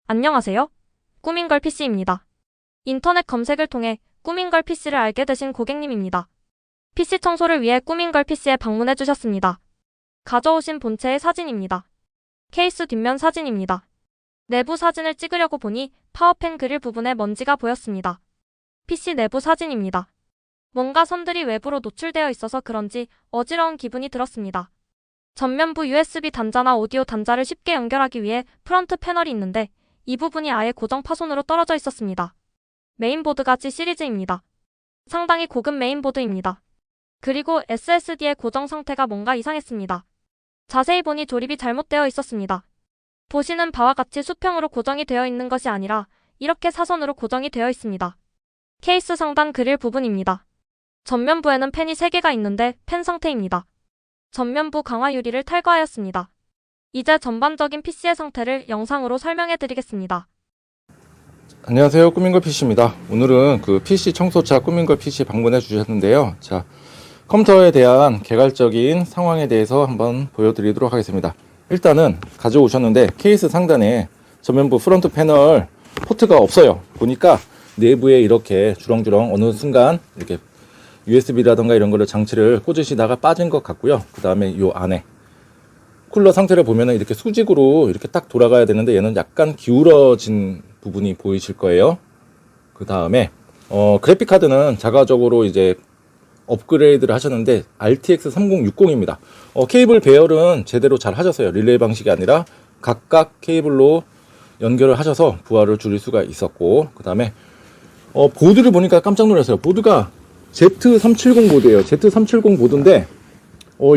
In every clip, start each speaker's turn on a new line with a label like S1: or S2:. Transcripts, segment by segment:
S1: 안녕하세요. 꾸민걸 PC입니다. 인터넷 검색을 통해 꾸민걸 PC를 알게 되신 고객님입니다. PC 청소를 위해 꾸민걸 PC에 방문해 주셨습니다. 가져오신 본체의 사진입니다. 케이스 뒷면 사진입니다. 내부 사진을 찍으려고 보니 파워펜 그릴 부분에 먼지가 보였습니다. PC 내부 사진입니다. 뭔가 선들이 외부로 노출되어 있어서 그런지 어지러운 기분이 들었습니다. 전면부 USB 단자나 오디오 단자를 쉽게 연결하기 위해 프런트 패널이 있는데 이 부분이 아예 고정 파손으로 떨어져 있었습니다. 메인보드가 G 시리즈입니다. 상당히 고급 메인보드입니다. 그리고 SSD의 고정 상태가 뭔가 이상했습니다. 자세히 보니 조립이 잘못되어 있었습니다. 보시는 바와 같이 수평으로 고정이 되어 있는 것이 아니라 이렇게 사선으로 고정이 되어 있습니다. 케이스 상단 그릴 부분입니다. 전면부에는 펜이 3개가 있는데 펜 상태입니다. 전면부 강화 유리를 탈거하였습니다. 이제 전반적인 PC의 상태를 영상으로 설명해 드리겠습니다.
S2: 안녕하세요, 꾸민걸 PC입니다. 오늘은 그 PC 청소차 꾸민걸 PC 방문해 주셨는데요. 자, 컴퓨터에 대한 개괄적인 상황에 대해서 한번 보여드리도록 하겠습니다. 일단은 가져오셨는데 케이스 상단에 전면부 프론트 패널 포트가 없어요. 보니까 내부에 이렇게 주렁주렁 어느 순간 이렇게 USB라던가 이런 거를 장치를 꽂으시다가 빠진 것 같고요. 그 다음에 요 안에 쿨러 상태를 보면은 이렇게 수직으로 이렇게 딱 돌아가야 되는데 얘는 약간 기울어진 부분이 보이실 거예요. 그 다음에 그래픽 카드는 자가적으로 이제 업그레이드를 하셨는데 RTX 3060입니다. 케이블 배열은 제대로 잘 하셨어요. 릴레이 방식이 아니라 각각 케이블로 연결을 하셔서 부하를 줄일 수가 있었고, 그 다음에 보드를 보니까 깜짝 놀랐어요. 보드가 Z370 보드예요. Z370 보드인데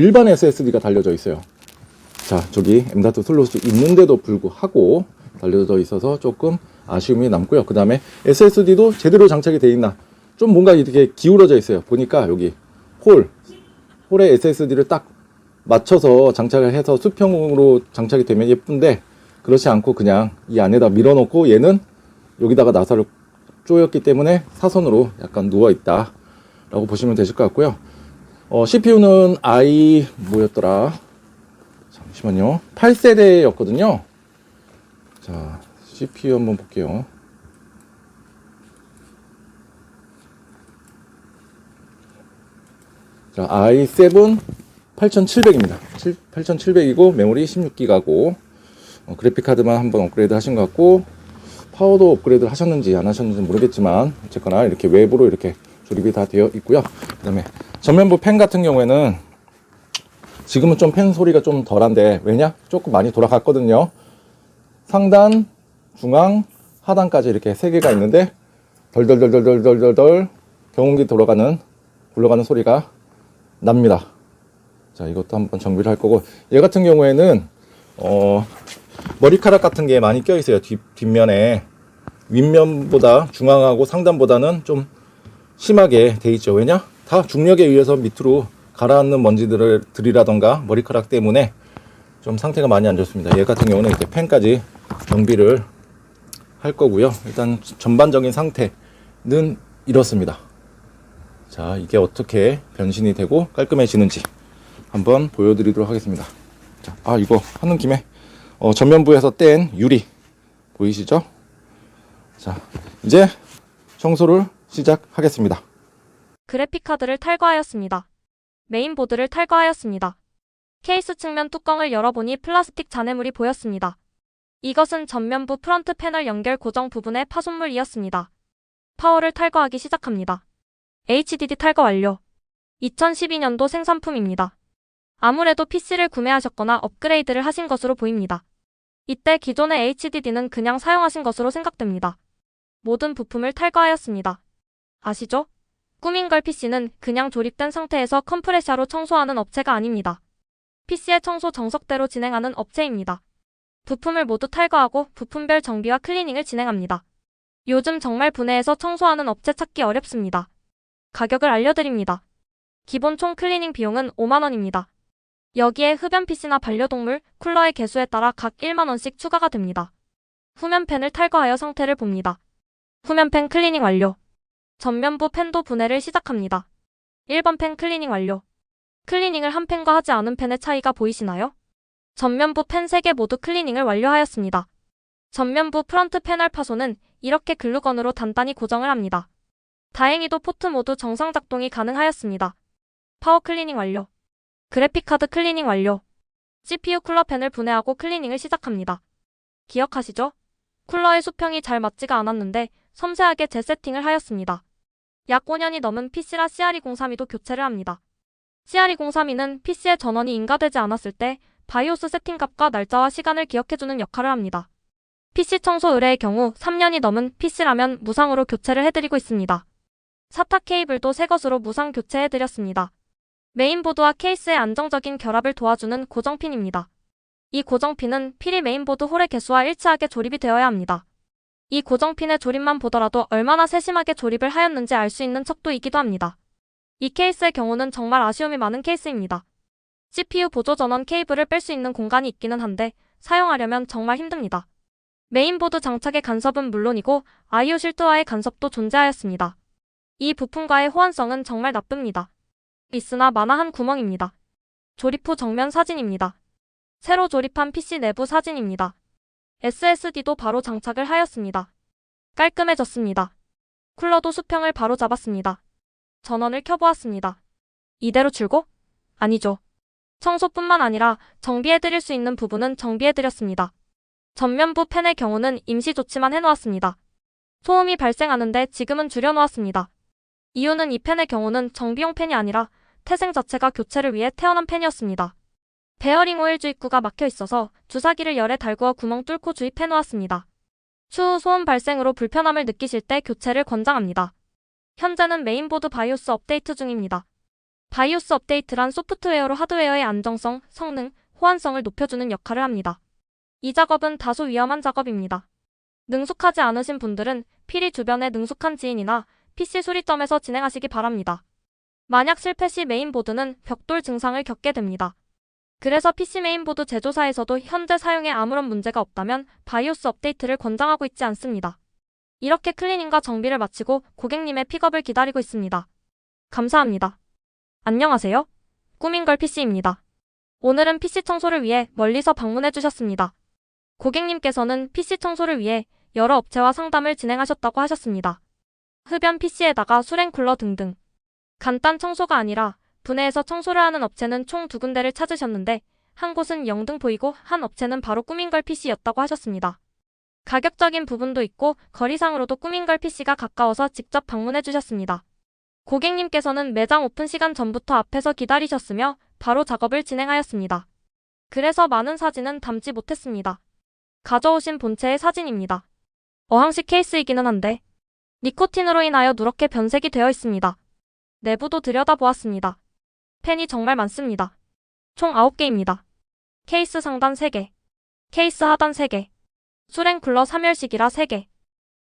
S2: 일반 SSD가 달려져 있어요. 자, 저기 M.2 슬롯이 있는데도 불구하고 달려져 있어서 조금 아쉬움이 남고요. 그 다음에 SSD도 제대로 장착이 되어 있나, 좀 뭔가 이렇게 기울어져 있어요. 보니까 여기 홀에 SSD를 딱 맞춰서 장착을 해서 수평으로 장착이 되면 예쁜데 그렇지 않고 그냥 이 안에다 밀어넣고 얘는 여기다가 나사를 조였기 때문에 사선으로 약간 누워있다 라고 보시면 되실 것 같고요. CPU는 뭐였더라? 잠시만요. 8세대였거든요. 자, CPU 한번 볼게요. 자, i7 8700입니다. 8700이고 메모리 16기가고 그래픽카드만 한번 업그레이드 하신 것 같고, 파워도 업그레이드 하셨는지 안 하셨는지 모르겠지만 어쨌거나 이렇게 외부로 이렇게 조립이 다 되어 있고요. 그 다음에 전면부 펜 같은 경우에는 지금은 좀 펜 소리가 좀 덜한데, 왜냐? 조금 많이 돌아갔거든요. 상단, 중앙, 하단까지 이렇게 3개가 있는데 덜덜덜덜덜덜덜 경운기 굴러가는 소리가 납니다. 자, 이것도 한번 정비를 할 거고, 얘 같은 경우에는 머리카락 같은 게 많이 껴 있어요. 뒷면에. 윗면보다 중앙하고 상단보다는 좀 심하게 돼 있죠. 왜냐? 다 중력에 의해서 밑으로 가라앉는 먼지들이라던가 머리카락 때문에 좀 상태가 많이 안 좋습니다. 얘 같은 경우는 이제 펜까지 정비를 할 거고요. 일단 전반적인 상태는 이렇습니다. 자, 이게 어떻게 변신이 되고 깔끔해지는지 한번 보여드리도록 하겠습니다. 자, 이거 하는 김에 전면부에서 뗀 유리 보이시죠? 자, 이제 청소를 시작하겠습니다.
S1: 그래픽카드를 탈거하였습니다. 메인보드를 탈거하였습니다. 케이스 측면 뚜껑을 열어보니 플라스틱 잔해물이 보였습니다. 이것은 전면부 프런트 패널 연결 고정 부분의 파손물이었습니다. 파워를 탈거하기 시작합니다. HDD 탈거 완료. 2012년도 생산품입니다. 아무래도 PC를 구매하셨거나 업그레이드를 하신 것으로 보입니다. 이때 기존의 HDD는 그냥 사용하신 것으로 생각됩니다. 모든 부품을 탈거하였습니다. 아시죠? 꾸민걸 PC는 그냥 조립된 상태에서 컴프레셔로 청소하는 업체가 아닙니다. PC의 청소 정석대로 진행하는 업체입니다. 부품을 모두 탈거하고 부품별 정비와 클리닝을 진행합니다. 요즘 정말 분해해서 청소하는 업체 찾기 어렵습니다. 가격을 알려드립니다. 기본 총 클리닝 비용은 5만원입니다. 여기에 흡연 PC나 반려동물, 쿨러의 개수에 따라 각 1만원씩 추가가 됩니다. 후면팬을 탈거하여 상태를 봅니다. 후면팬 클리닝 완료. 전면부 팬도 분해를 시작합니다. 1번 팬 클리닝 완료. 클리닝을 한 팬과 하지 않은 팬의 차이가 보이시나요? 전면부 팬 3개 모두 클리닝을 완료하였습니다. 전면부 프런트 패널 파손은 이렇게 글루건으로 단단히 고정을 합니다. 다행히도 포트 모두 정상 작동이 가능하였습니다. 파워 클리닝 완료. 그래픽카드 클리닝 완료. CPU 쿨러 팬을 분해하고 클리닝을 시작합니다. 기억하시죠? 쿨러의 수평이 잘 맞지가 않았는데 섬세하게 재세팅을 하였습니다. 약 5년이 넘은 PC라 CRE032도 교체를 합니다. CRE032는 PC의 전원이 인가되지 않았을 때 바이오스 세팅값과 날짜와 시간을 기억해주는 역할을 합니다. PC 청소 의뢰의 경우 3년이 넘은 PC라면 무상으로 교체를 해드리고 있습니다. SATA 케이블도 새 것으로 무상 교체해드렸습니다. 메인보드와 케이스의 안정적인 결합을 도와주는 고정핀입니다. 이 고정핀은 필히 메인보드 홀의 개수와 일치하게 조립이 되어야 합니다. 이 고정핀의 조립만 보더라도 얼마나 세심하게 조립을 하였는지 알 수 있는 척도이기도 합니다. 이 케이스의 경우는 정말 아쉬움이 많은 케이스입니다. CPU 보조 전원 케이블을 뺄 수 있는 공간이 있기는 한데 사용하려면 정말 힘듭니다. 메인보드 장착의 간섭은 물론이고 I/O 실드와의 간섭도 존재하였습니다. 이 부품과의 호환성은 정말 나쁩니다. 있으나 마나한 구멍입니다. 조립 후 정면 사진입니다. 새로 조립한 PC 내부 사진입니다. SSD도 바로 장착을 하였습니다. 깔끔해졌습니다. 쿨러도 수평을 바로 잡았습니다. 전원을 켜보았습니다. 이대로 출고? 아니죠. 청소뿐만 아니라 정비해드릴 수 있는 부분은 정비해드렸습니다. 전면부 팬의 경우는 임시 조치만 해놓았습니다. 소음이 발생하는데 지금은 줄여놓았습니다. 이유는 이 팬의 경우는 정비용 팬이 아니라 태생 자체가 교체를 위해 태어난 팬이었습니다. 베어링 오일 주입구가 막혀 있어서 주사기를 열에 달구어 구멍 뚫고 주입해 놓았습니다. 추후 소음 발생으로 불편함을 느끼실 때 교체를 권장합니다. 현재는 메인보드 바이오스 업데이트 중입니다. 바이오스 업데이트란 소프트웨어로 하드웨어의 안정성, 성능, 호환성을 높여주는 역할을 합니다. 이 작업은 다소 위험한 작업입니다. 능숙하지 않으신 분들은 필히 주변에 능숙한 지인이나 PC 수리점에서 진행하시기 바랍니다. 만약 실패 시 메인보드는 벽돌 증상을 겪게 됩니다. 그래서 PC 메인보드 제조사에서도 현재 사용에 아무런 문제가 없다면 바이오스 업데이트를 권장하고 있지 않습니다. 이렇게 클리닝과 정비를 마치고 고객님의 픽업을 기다리고 있습니다. 감사합니다. 안녕하세요. 꾸민걸 PC입니다. 오늘은 PC 청소를 위해 멀리서 방문해 주셨습니다. 고객님께서는 PC 청소를 위해 여러 업체와 상담을 진행하셨다고 하셨습니다. 흡연 PC에다가 수랭 쿨러 등등. 간단 청소가 아니라 분해해서 청소를 하는 업체는 총 2군데를 찾으셨는데 한 곳은 영등 보이고 한 업체는 바로 꾸민걸 PC였다고 하셨습니다. 가격적인 부분도 있고 거리상으로도 꾸민걸 PC가 가까워서 직접 방문해 주셨습니다. 고객님께서는 매장 오픈 시간 전부터 앞에서 기다리셨으며 바로 작업을 진행하였습니다. 그래서 많은 사진은 담지 못했습니다. 가져오신 본체의 사진입니다. 어항식 케이스이기는 한데 니코틴으로 인하여 누렇게 변색이 되어 있습니다. 내부도 들여다보았습니다. 펜이 정말 많습니다. 총 9개입니다. 케이스 상단 3개, 케이스 하단 3개, 수랭 쿨러 3열식이라 3개.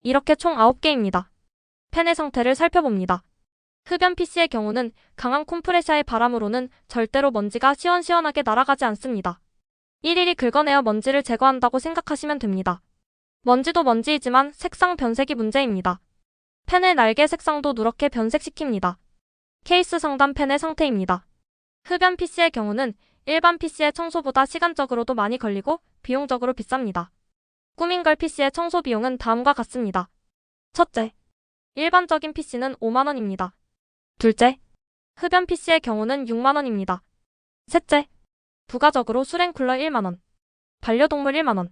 S1: 이렇게 총 9개입니다. 펜의 상태를 살펴봅니다. 흡연 PC의 경우는 강한 콤프레셔의 바람으로는 절대로 먼지가 시원시원하게 날아가지 않습니다. 일일이 긁어내어 먼지를 제거한다고 생각하시면 됩니다. 먼지도 먼지이지만 색상 변색이 문제입니다. 펜의 날개 색상도 누렇게 변색시킵니다. 케이스 상단 펜의 상태입니다. 흡연 PC의 경우는 일반 PC의 청소보다 시간적으로도 많이 걸리고 비용적으로 비쌉니다. 꾸민걸 PC의 청소 비용은 다음과 같습니다. 첫째, 일반적인 PC는 5만원입니다. 둘째, 흡연 PC의 경우는 6만원입니다. 셋째, 부가적으로 수랭 쿨러 1만원, 반려동물 1만원,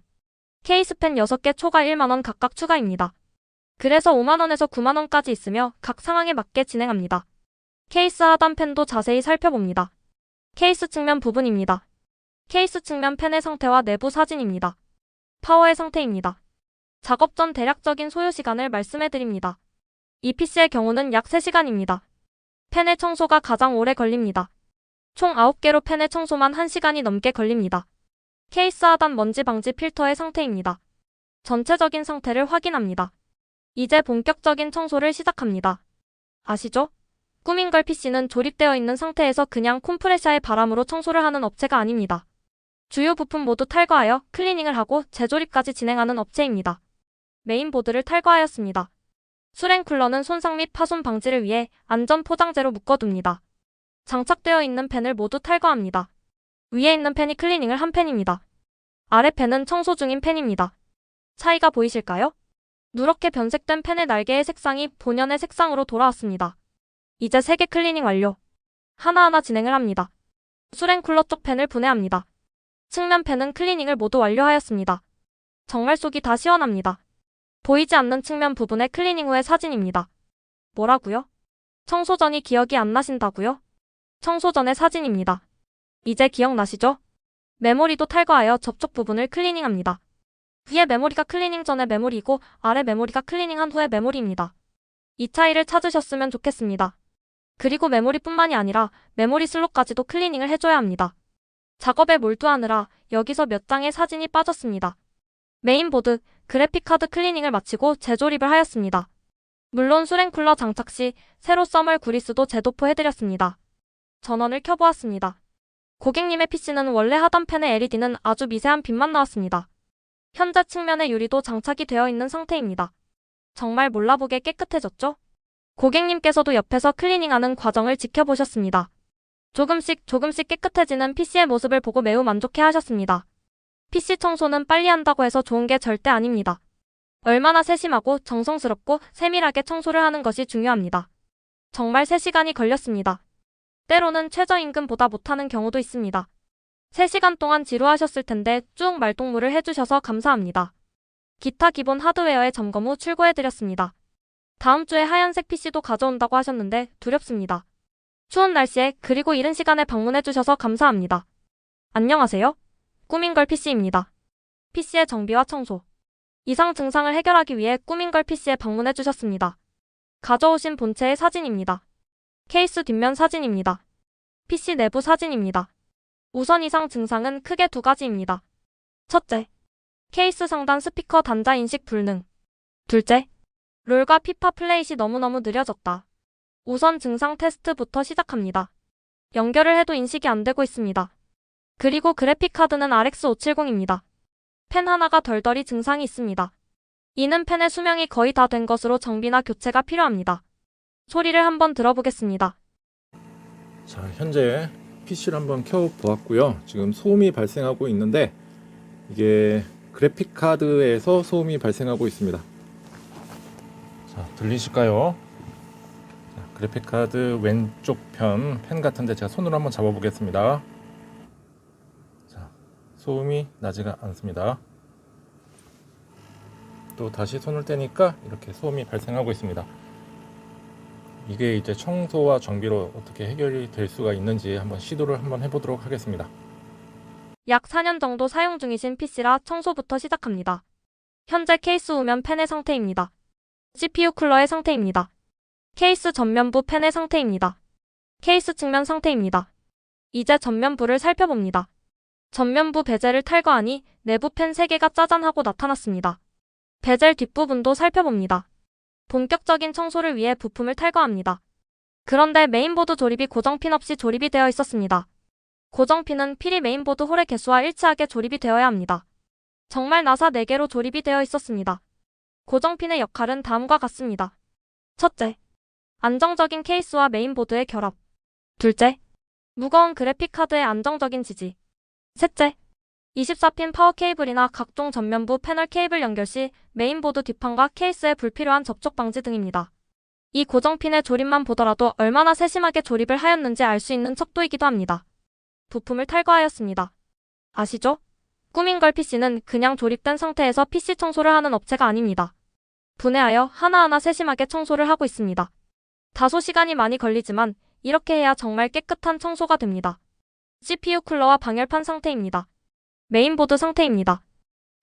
S1: 케이스펜 6개 초과 1만원 각각 추가입니다. 그래서 5만원에서 9만원까지 있으며 각 상황에 맞게 진행합니다. 케이스 하단 펜도 자세히 살펴봅니다. 케이스 측면 부분입니다. 케이스 측면 펜의 상태와 내부 사진입니다. 파워의 상태입니다. 작업 전 대략적인 소요 시간을 말씀해드립니다. 이 PC의 경우는 약 3시간입니다. 펜의 청소가 가장 오래 걸립니다. 총 9개로 펜의 청소만 1시간이 넘게 걸립니다. 케이스 하단 먼지 방지 필터의 상태입니다. 전체적인 상태를 확인합니다. 이제 본격적인 청소를 시작합니다. 아시죠? 꾸민걸 PC는 조립되어 있는 상태에서 그냥 콤프레셔의 바람으로 청소를 하는 업체가 아닙니다. 주요 부품 모두 탈거하여 클리닝을 하고 재조립까지 진행하는 업체입니다. 메인보드를 탈거하였습니다. 수랭 쿨러는 손상 및 파손 방지를 위해 안전 포장재로 묶어둡니다. 장착되어 있는 펜을 모두 탈거합니다. 위에 있는 펜이 클리닝을 한 펜입니다. 아래 펜은 청소 중인 펜입니다. 차이가 보이실까요? 누렇게 변색된 펜의 날개의 색상이 본연의 색상으로 돌아왔습니다. 이제 3개 클리닝 완료. 하나하나 진행을 합니다. 수랭쿨러 쪽 펜을 분해합니다. 측면 펜은 클리닝을 모두 완료하였습니다. 정말 속이 다 시원합니다. 보이지 않는 측면 부분의 클리닝 후의 사진입니다. 뭐라고요? 청소 전이 기억이 안 나신다고요? 청소 전의 사진입니다. 이제 기억나시죠? 메모리도 탈거하여 접촉 부분을 클리닝합니다. 위에 메모리가 클리닝 전의 메모리이고 아래 메모리가 클리닝한 후의 메모리입니다. 이 차이를 찾으셨으면 좋겠습니다. 그리고 메모리뿐만이 아니라 메모리 슬롯까지도 클리닝을 해줘야 합니다. 작업에 몰두하느라 여기서 몇 장의 사진이 빠졌습니다. 메인보드, 그래픽카드 클리닝을 마치고 재조립을 하였습니다. 물론 수랭쿨러 장착 시 세로 써멀 구리스도 재도포해드렸습니다. 전원을 켜보았습니다. 고객님의 PC는 원래 하단 펜의 LED는 아주 미세한 빛만 나왔습니다. 현재 측면의 유리도 장착이 되어 있는 상태입니다. 정말 몰라보게 깨끗해졌죠? 고객님께서도 옆에서 클리닝하는 과정을 지켜보셨습니다. 조금씩 깨끗해지는 PC의 모습을 보고 매우 만족해 하셨습니다. PC 청소는 빨리 한다고 해서 좋은 게 절대 아닙니다. 얼마나 세심하고 정성스럽고 세밀하게 청소를 하는 것이 중요합니다. 정말 3시간이 걸렸습니다. 때로는 최저임금보다 못하는 경우도 있습니다. 3시간 동안 지루하셨을 텐데 쭉 말동무를 해주셔서 감사합니다. 기타 기본 하드웨어의 점검 후 출고해드렸습니다. 다음 주에 하얀색 PC도 가져온다고 하셨는데 두렵습니다. 추운 날씨에 그리고 이른 시간에 방문해주셔서 감사합니다. 안녕하세요. 꾸민걸 PC입니다. PC의 정비와 청소. 이상 증상을 해결하기 위해 꾸민걸 PC에 방문해주셨습니다. 가져오신 본체의 사진입니다. 케이스 뒷면 사진입니다. PC 내부 사진입니다. 우선 이상 증상은 크게 2가지입니다. 첫째, 케이스 상단 스피커 단자 인식 불능. 둘째, 롤과 피파 플레이시 너무너무 느려졌다. 우선 증상 테스트부터 시작합니다. 연결을 해도 인식이 안 되고 있습니다. 그리고 그래픽카드는 RX 570입니다. 펜 하나가 덜덜이 증상이 있습니다. 이는 펜의 수명이 거의 다 된 것으로 정비나 교체가 필요합니다. 소리를 한번 들어보겠습니다.
S2: 자, 현재 PC를 한번 켜보았고요. 지금 소음이 발생하고 있는데 이게 그래픽카드에서 소음이 발생하고 있습니다. 자, 들리실까요? 자, 그래픽카드 왼쪽 편 펜 같은데 제가 손으로 한번 잡아보겠습니다. 자, 소음이 나지가 않습니다. 또 다시 손을 떼니까 이렇게 소음이 발생하고 있습니다. 이게 이제 청소와 정비로 어떻게 해결이 될 수가 있는지 한번 시도를 한번 해보도록 하겠습니다.
S1: 약 4년 정도 사용 중이신 PC라 청소부터 시작합니다. 현재 케이스 우면 펜의 상태입니다. CPU 쿨러의 상태입니다. 케이스 전면부 펜의 상태입니다. 케이스 측면 상태입니다. 이제 전면부를 살펴봅니다. 전면부 베젤을 탈거하니 내부 펜 3개가 짜잔하고 나타났습니다. 베젤 뒷부분도 살펴봅니다. 본격적인 청소를 위해 부품을 탈거합니다. 그런데 메인보드 조립이 고정핀 없이 조립이 되어 있었습니다. 고정핀은 필히 메인보드 홀의 개수와 일치하게 조립이 되어야 합니다. 정말 나사 4개로 조립이 되어 있었습니다. 고정핀의 역할은 다음과 같습니다. 첫째, 안정적인 케이스와 메인보드의 결합. 둘째, 무거운 그래픽카드의 안정적인 지지. 셋째, 24핀 파워 케이블이나 각종 전면부 패널 케이블 연결 시 메인보드 뒷판과 케이스에 불필요한 접촉 방지 등입니다. 이 고정핀의 조립만 보더라도 얼마나 세심하게 조립을 하였는지 알 수 있는 척도이기도 합니다. 부품을 탈거하였습니다. 아시죠? 꾸민걸 PC는 그냥 조립된 상태에서 PC 청소를 하는 업체가 아닙니다. 분해하여 하나하나 세심하게 청소를 하고 있습니다. 다소 시간이 많이 걸리지만 이렇게 해야 정말 깨끗한 청소가 됩니다. CPU 쿨러와 방열판 상태입니다. 메인보드 상태입니다.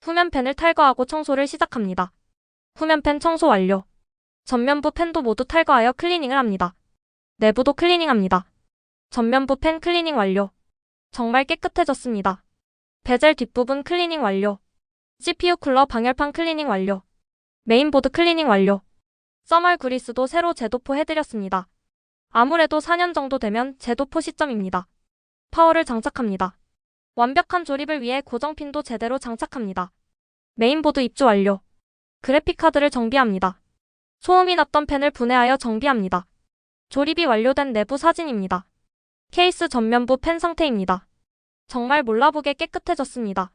S1: 후면펜을 탈거하고 청소를 시작합니다. 후면펜 청소 완료. 전면부 펜도 모두 탈거하여 클리닝을 합니다. 내부도 클리닝합니다. 전면부 펜 클리닝 완료. 정말 깨끗해졌습니다. 베젤 뒷부분 클리닝 완료. CPU 쿨러 방열판 클리닝 완료. 메인보드 클리닝 완료. 써멀 그리스도 새로 재도포 해드렸습니다. 아무래도 4년 정도 되면 재도포 시점입니다. 파워를 장착합니다. 완벽한 조립을 위해 고정핀도 제대로 장착합니다. 메인보드 입주 완료. 그래픽카드를 정비합니다. 소음이 났던 펜을 분해하여 정비합니다. 조립이 완료된 내부 사진입니다. 케이스 전면부 펜 상태입니다. 정말 몰라보게 깨끗해졌습니다.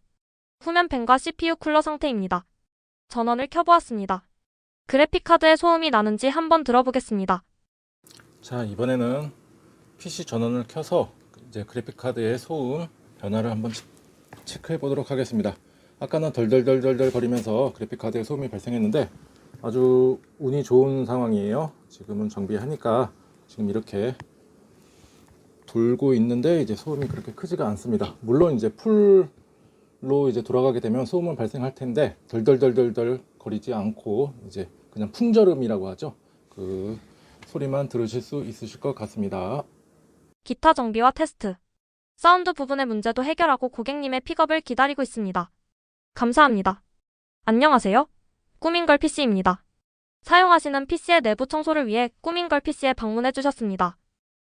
S1: 후면펜과 CPU 쿨러 상태입니다. 전원을 켜보았습니다. 그래픽카드에 소음이 나는지 한번 들어보겠습니다.
S2: 자, 이번에는 PC 전원을 켜서 이제 그래픽카드의 소음 변화를 한번 체크해 보도록 하겠습니다. 아까는 덜덜덜덜 거리면서 그래픽카드에 소음이 발생했는데 아주 운이 좋은 상황이에요. 지금은 정비하니까 지금 이렇게 돌고 있는데 이제 소음이 그렇게 크지가 않습니다. 물론 이제 풀로 이제 돌아가게 되면 소음은 발생할 텐데 덜덜덜덜 거리지 않고 이제 그냥 풍절음이라고 하죠. 그 소리만 들으실 수 있으실 것 같습니다.
S1: 기타 정비와 테스트. 사운드 부분의 문제도 해결하고 고객님의 픽업을 기다리고 있습니다. 감사합니다. 안녕하세요. 꾸민걸 PC입니다. 사용하시는 PC의 내부 청소를 위해 꾸민걸 PC에 방문해 주셨습니다.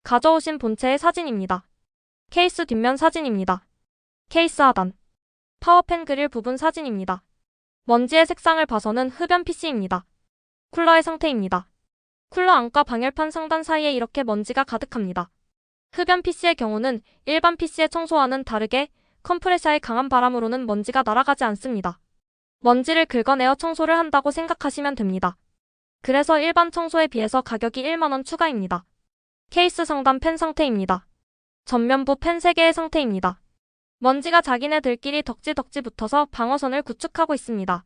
S1: 가져오신 본체의 사진입니다. 케이스 뒷면 사진입니다. 케이스 하단. 파워팬 그릴 부분 사진입니다. 먼지의 색상을 봐서는 흡연 PC입니다. 쿨러의 상태입니다. 쿨러 안과 방열판 상단 사이에 이렇게 먼지가 가득합니다. 흡연 PC의 경우는 일반 PC의 청소와는 다르게 컴프레셔의 강한 바람으로는 먼지가 날아가지 않습니다. 먼지를 긁어내어 청소를 한다고 생각하시면 됩니다. 그래서 일반 청소에 비해서 가격이 1만원 추가입니다. 케이스 상단 팬 상태입니다. 전면부 팬 3개의 상태입니다. 먼지가 자기네들끼리 덕지덕지 붙어서 방어선을 구축하고 있습니다.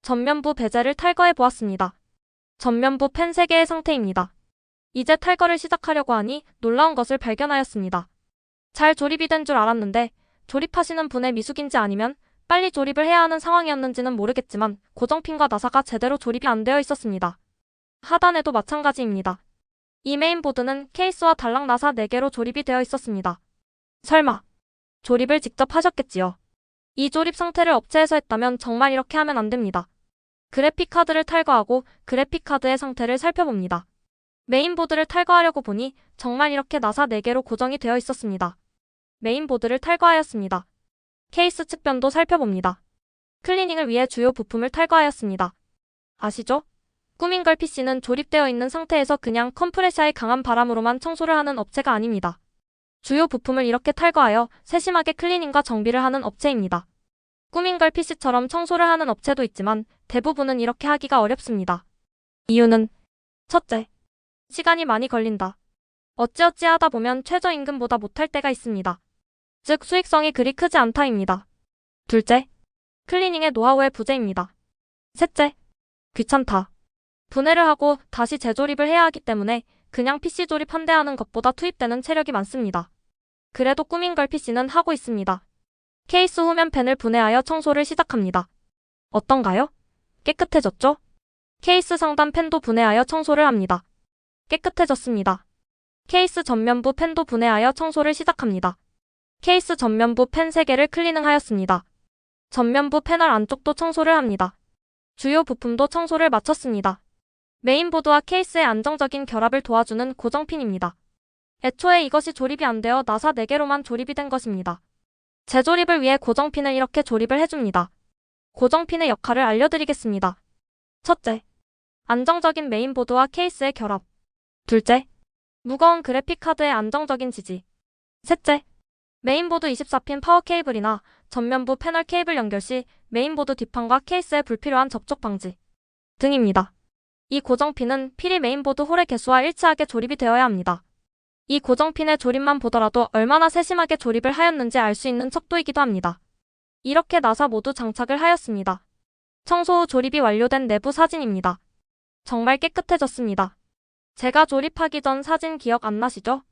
S1: 전면부 베젤을 탈거해 보았습니다. 전면부 팬 3개의 상태입니다. 이제 탈거를 시작하려고 하니 놀라운 것을 발견하였습니다. 잘 조립이 된 줄 알았는데 조립하시는 분의 미숙인지 아니면 빨리 조립을 해야 하는 상황이었는지는 모르겠지만 고정핀과 나사가 제대로 조립이 안 되어 있었습니다. 하단에도 마찬가지입니다. 이 메인보드는 케이스와 달랑 나사 4개로 조립이 되어 있었습니다. 설마 조립을 직접 하셨겠지요. 이 조립 상태를 업체에서 했다면 정말 이렇게 하면 안 됩니다. 그래픽카드를 탈거하고 그래픽카드의 상태를 살펴봅니다. 메인보드를 탈거하려고 보니 정말 이렇게 나사 4개로 고정이 되어 있었습니다. 메인보드를 탈거하였습니다. 케이스 측면도 살펴봅니다. 클리닝을 위해 주요 부품을 탈거하였습니다. 아시죠? 꾸민걸 PC는 조립되어 있는 상태에서 그냥 컴프레셔의 강한 바람으로만 청소를 하는 업체가 아닙니다. 주요 부품을 이렇게 탈거하여 세심하게 클리닝과 정비를 하는 업체입니다. 꾸민걸 PC처럼 청소를 하는 업체도 있지만 대부분은 이렇게 하기가 어렵습니다. 이유는 첫째, 시간이 많이 걸린다. 어찌어찌 하다 보면 최저임금보다 못할 때가 있습니다. 즉 수익성이 그리 크지 않다입니다. 둘째, 클리닝의 노하우의 부재입니다. 셋째, 귀찮다. 분해를 하고 다시 재조립을 해야 하기 때문에 그냥 PC 조립 한 대 하는 것보다 투입되는 체력이 많습니다. 그래도 꾸민걸 PC는 하고 있습니다. 케이스 후면팬을 분해하여 청소를 시작합니다. 어떤가요? 깨끗해졌죠? 케이스 상단 팬도 분해하여 청소를 합니다. 깨끗해졌습니다. 케이스 전면부 팬도 분해하여 청소를 시작합니다. 케이스 전면부 팬 3개를 클리닝하였습니다. 전면부 패널 안쪽도 청소를 합니다. 주요 부품도 청소를 마쳤습니다. 메인보드와 케이스의 안정적인 결합을 도와주는 고정핀입니다. 애초에 이것이 조립이 안 되어 나사 4개로만 조립이 된 것입니다. 재조립을 위해 고정핀을 이렇게 조립을 해줍니다. 고정핀의 역할을 알려드리겠습니다. 첫째, 안정적인 메인보드와 케이스의 결합. 둘째, 무거운 그래픽카드의 안정적인 지지. 셋째, 메인보드 24핀 파워 케이블이나 전면부 패널 케이블 연결 시 메인보드 뒷판과 케이스의 불필요한 접촉 방지 등입니다. 이 고정핀은 필히 메인보드 홀의 개수와 일치하게 조립이 되어야 합니다. 이 고정핀의 조립만 보더라도 얼마나 세심하게 조립을 하였는지 알 수 있는 척도이기도 합니다. 이렇게 나사 모두 장착을 하였습니다. 청소 후 조립이 완료된 내부 사진입니다. 정말 깨끗해졌습니다. 제가 조립하기 전 사진 기억 안 나시죠?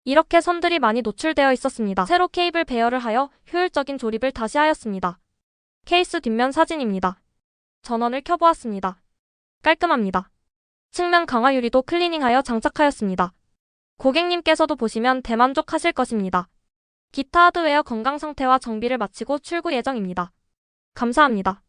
S1: 이렇게 선들이 많이 노출되어 있었습니다. 새로 케이블 배열을 하여 효율적인 조립을 다시 하였습니다. 케이스 뒷면 사진입니다. 전원을 켜보았습니다. 깔끔합니다. 측면 강화 유리도 클리닝하여 장착하였습니다. 고객님께서도 보시면 대만족하실 것입니다. 기타 하드웨어 건강 상태와 정비를 마치고 출고 예정입니다. 감사합니다.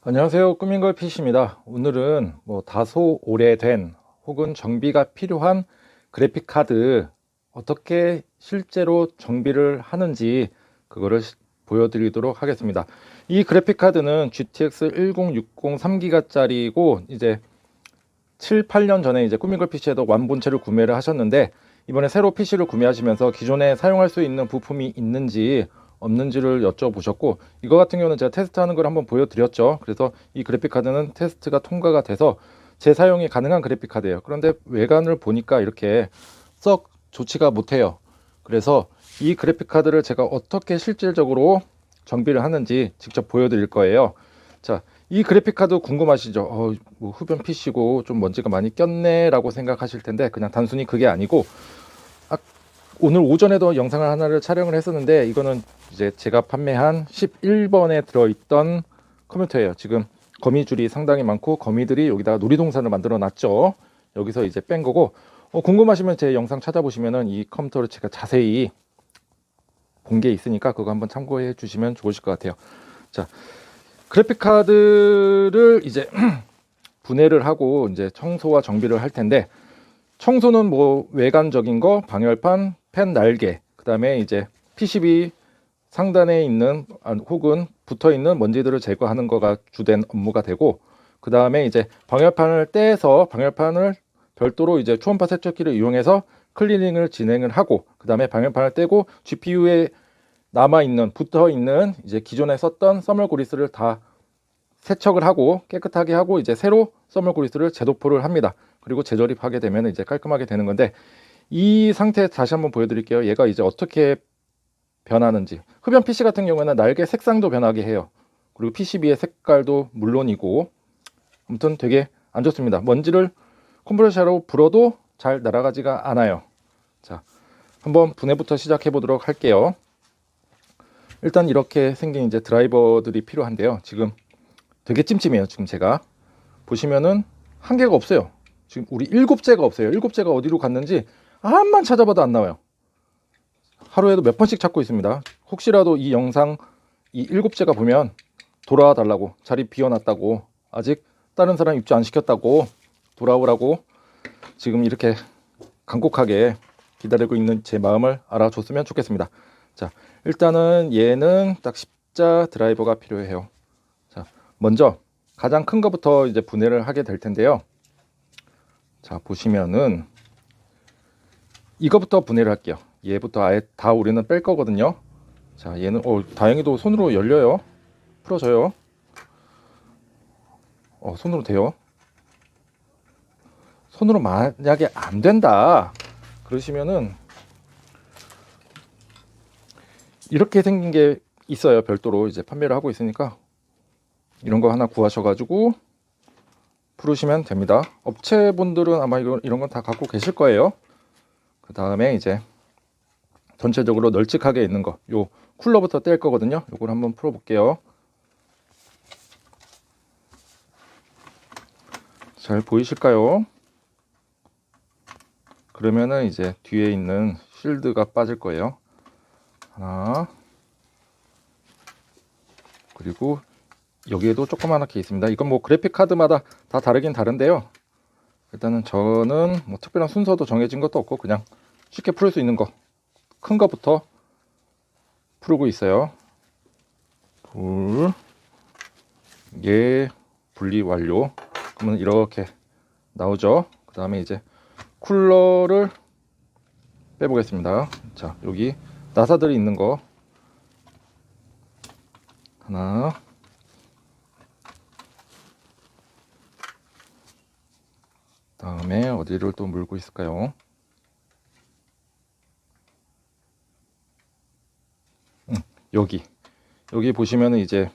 S2: 안녕하세요. 꾸민걸 PC입니다. 오늘은 다소 오래된 혹은 정비가 필요한 그래픽카드 어떻게 실제로 정비를 하는지 그거를 보여드리도록 하겠습니다. 이 그래픽카드는 GTX 1060 3기가짜리고 이제 7, 8년 전에 이제 꾸민걸 PC에도 완본체를 구매를 하셨는데 이번에 새로 PC를 구매하시면서 기존에 사용할 수 있는 부품이 있는지 없는지를 여쭤보셨고, 이거 같은 경우는 제가 테스트하는 걸 한번 보여드렸죠. 그래서 이 그래픽카드는 테스트가 통과가 돼서 재사용이 가능한 그래픽카드예요. 그런데 외관을 보니까 이렇게 썩 좋지가 못해요. 그래서 이 그래픽카드를 제가 어떻게 실질적으로 정비를 하는지 직접 보여드릴 거예요. 자, 이 그래픽카드 궁금하시죠? 뭐 흡연 PC고 좀 먼지가 많이 꼈네 라고 생각하실 텐데, 그냥 단순히 그게 아니고, 오늘 오전에도 영상을 하나를 촬영을 했었는데, 이거는 이제 제가 판매한 11번에 들어있던 컴퓨터예요. 지금 거미줄이 상당히 많고 거미들이 여기다가 놀이동산을 만들어 놨죠. 여기서 이제 뺀 거고, 궁금하시면 제 영상 찾아보시면은 이 컴퓨터를 제가 자세히 본 게 있으니까 그거 한번 참고해 주시면 좋으실 것 같아요. 자, 그래픽 카드를 이제 분해를 하고 이제 청소와 정비를 할 텐데, 청소는 뭐 외관적인 거, 방열판, 펜 날개, 그 다음에 이제 PCB 상단에 있는 혹은 붙어 있는 먼지들을 제거하는 거가 주된 업무가 되고, 그 다음에 이제 방열판을 떼서 방열판을 별도로 이제 초음파 세척기를 이용해서 클리닝을 진행을 하고, 그 다음에 방열판을 떼고 GPU에 남아있는 붙어있는 이제 기존에 썼던 써멀 그리스를 다 세척을 하고 깨끗하게 하고 이제 새로 써멀 그리스를 재도포를 합니다. 그리고 재조립하게 되면 이제 깔끔하게 되는 건데, 이 상태 다시 한번 보여드릴게요. 얘가 이제 어떻게 변하는지. 흡연 PC 같은 경우에는 날개 색상도 변하게 해요. 그리고 PCB의 색깔도 물론이고, 아무튼 되게 안 좋습니다. 먼지를 컴프레셔로 불어도 잘 날아가지가 않아요. 자, 한번 분해부터 시작해 보도록 할게요. 일단 이렇게 생긴 이제 드라이버들이 필요한데요. 지금 되게 찜찜해요. 지금 제가 보시면은 한 개가 없어요. 지금 우리 7재가 없어요. 7재가 어디로 갔는지 암만 찾아봐도 안 나와요. 하루에도 몇 번씩 찾고 있습니다. 혹시라도 이 영상 이 7재가 보면 돌아와 달라고, 자리 비워놨다고, 아직 다른 사람 입주 안 시켰다고 돌아오라고 지금 이렇게 간곡하게 기다리고 있는 제 마음을 알아줬으면 좋겠습니다. 자, 일단은 얘는 딱 10자 드라이버가 필요해요. 자, 먼저 가장 큰 거부터 이제 분해를 하게 될 텐데요. 자, 보시면은 이거부터 분해를 할게요. 얘부터 아예 다 우리는 뺄 거거든요. 자, 얘는 다행히도 손으로 열려요. 풀어져요. 손으로 돼요. 손으로 만약에 안 된다 그러시면은 이렇게 생긴 게 있어요. 별도로 이제 판매를 하고 있으니까 이런 거 하나 구하셔가지고 풀으시면 됩니다. 업체분들은 아마 이런 건 다 갖고 계실 거예요. 그 다음에 이제 전체적으로 널찍하게 있는 거, 요 쿨러부터 뗄 거거든요. 요걸 한번 풀어 볼게요. 잘 보이실까요? 그러면은 이제 뒤에 있는 실드가 빠질 거예요. 하나, 그리고 여기에도 조그맣게 있습니다. 이건 뭐 그래픽 카드마다 다 다르긴 다른데요. 일단은 저는 뭐 특별한 순서도 정해진 것도 없고 그냥 쉽게 풀 수 있는 거, 큰 거부터 풀고 있어요. 얘 분리 완료. 그러면 이렇게 나오죠. 그 다음에 이제 쿨러를 빼보겠습니다. 자, 여기 나사들이 있는 거 하나, 다음에 어디를 또 물고 있을까요? 여기 보시면은 이제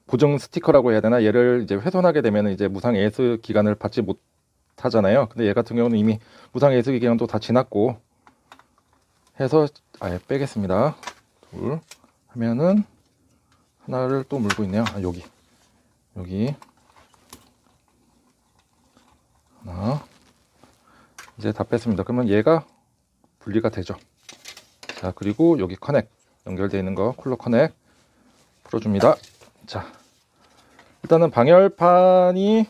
S2: 보정 스티커라고 해야 되나? 얘를 이제 훼손하게 되면 이제 무상 AS 기간을 받지 못하잖아요. 근데 얘 같은 경우는 이미 무상 AS 기간도 다 지났고 해서 아예 빼겠습니다. 둘 하면은 하나를 또 물고 있네요. 여기 하나, 이제 다 뺐습니다. 그러면 얘가 분리가 되죠. 자, 그리고 여기 커넥 연결되어 있는 거 쿨러 커넥 풀어줍니다. 자, 일단은 방열판이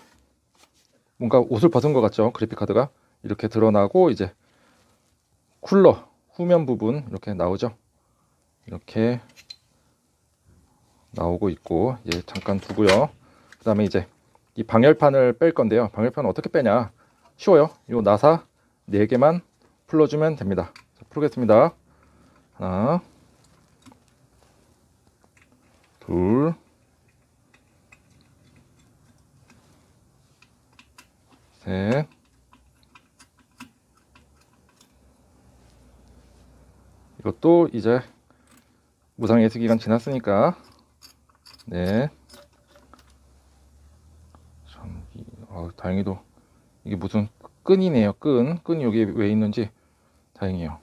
S2: 뭔가 옷을 벗은 것 같죠. 그래픽카드가 이렇게 드러나고 이제 쿨러 후면 부분 이렇게 나오죠. 이렇게 나오고 있고, 이제 잠깐 두고요. 그 다음에 이제 이 방열판을 뺄 건데요. 방열판은 어떻게 빼냐? 쉬워요. 요 나사 4개만 풀어주면 됩니다. 자, 풀겠습니다. 하나, 둘, 셋, 이것도 이제 무상 예수 기간 지났으니까 네. 참, 다행히도 이게 무슨 끈이네요. 끈이 여기 왜 있는지 다행이에요.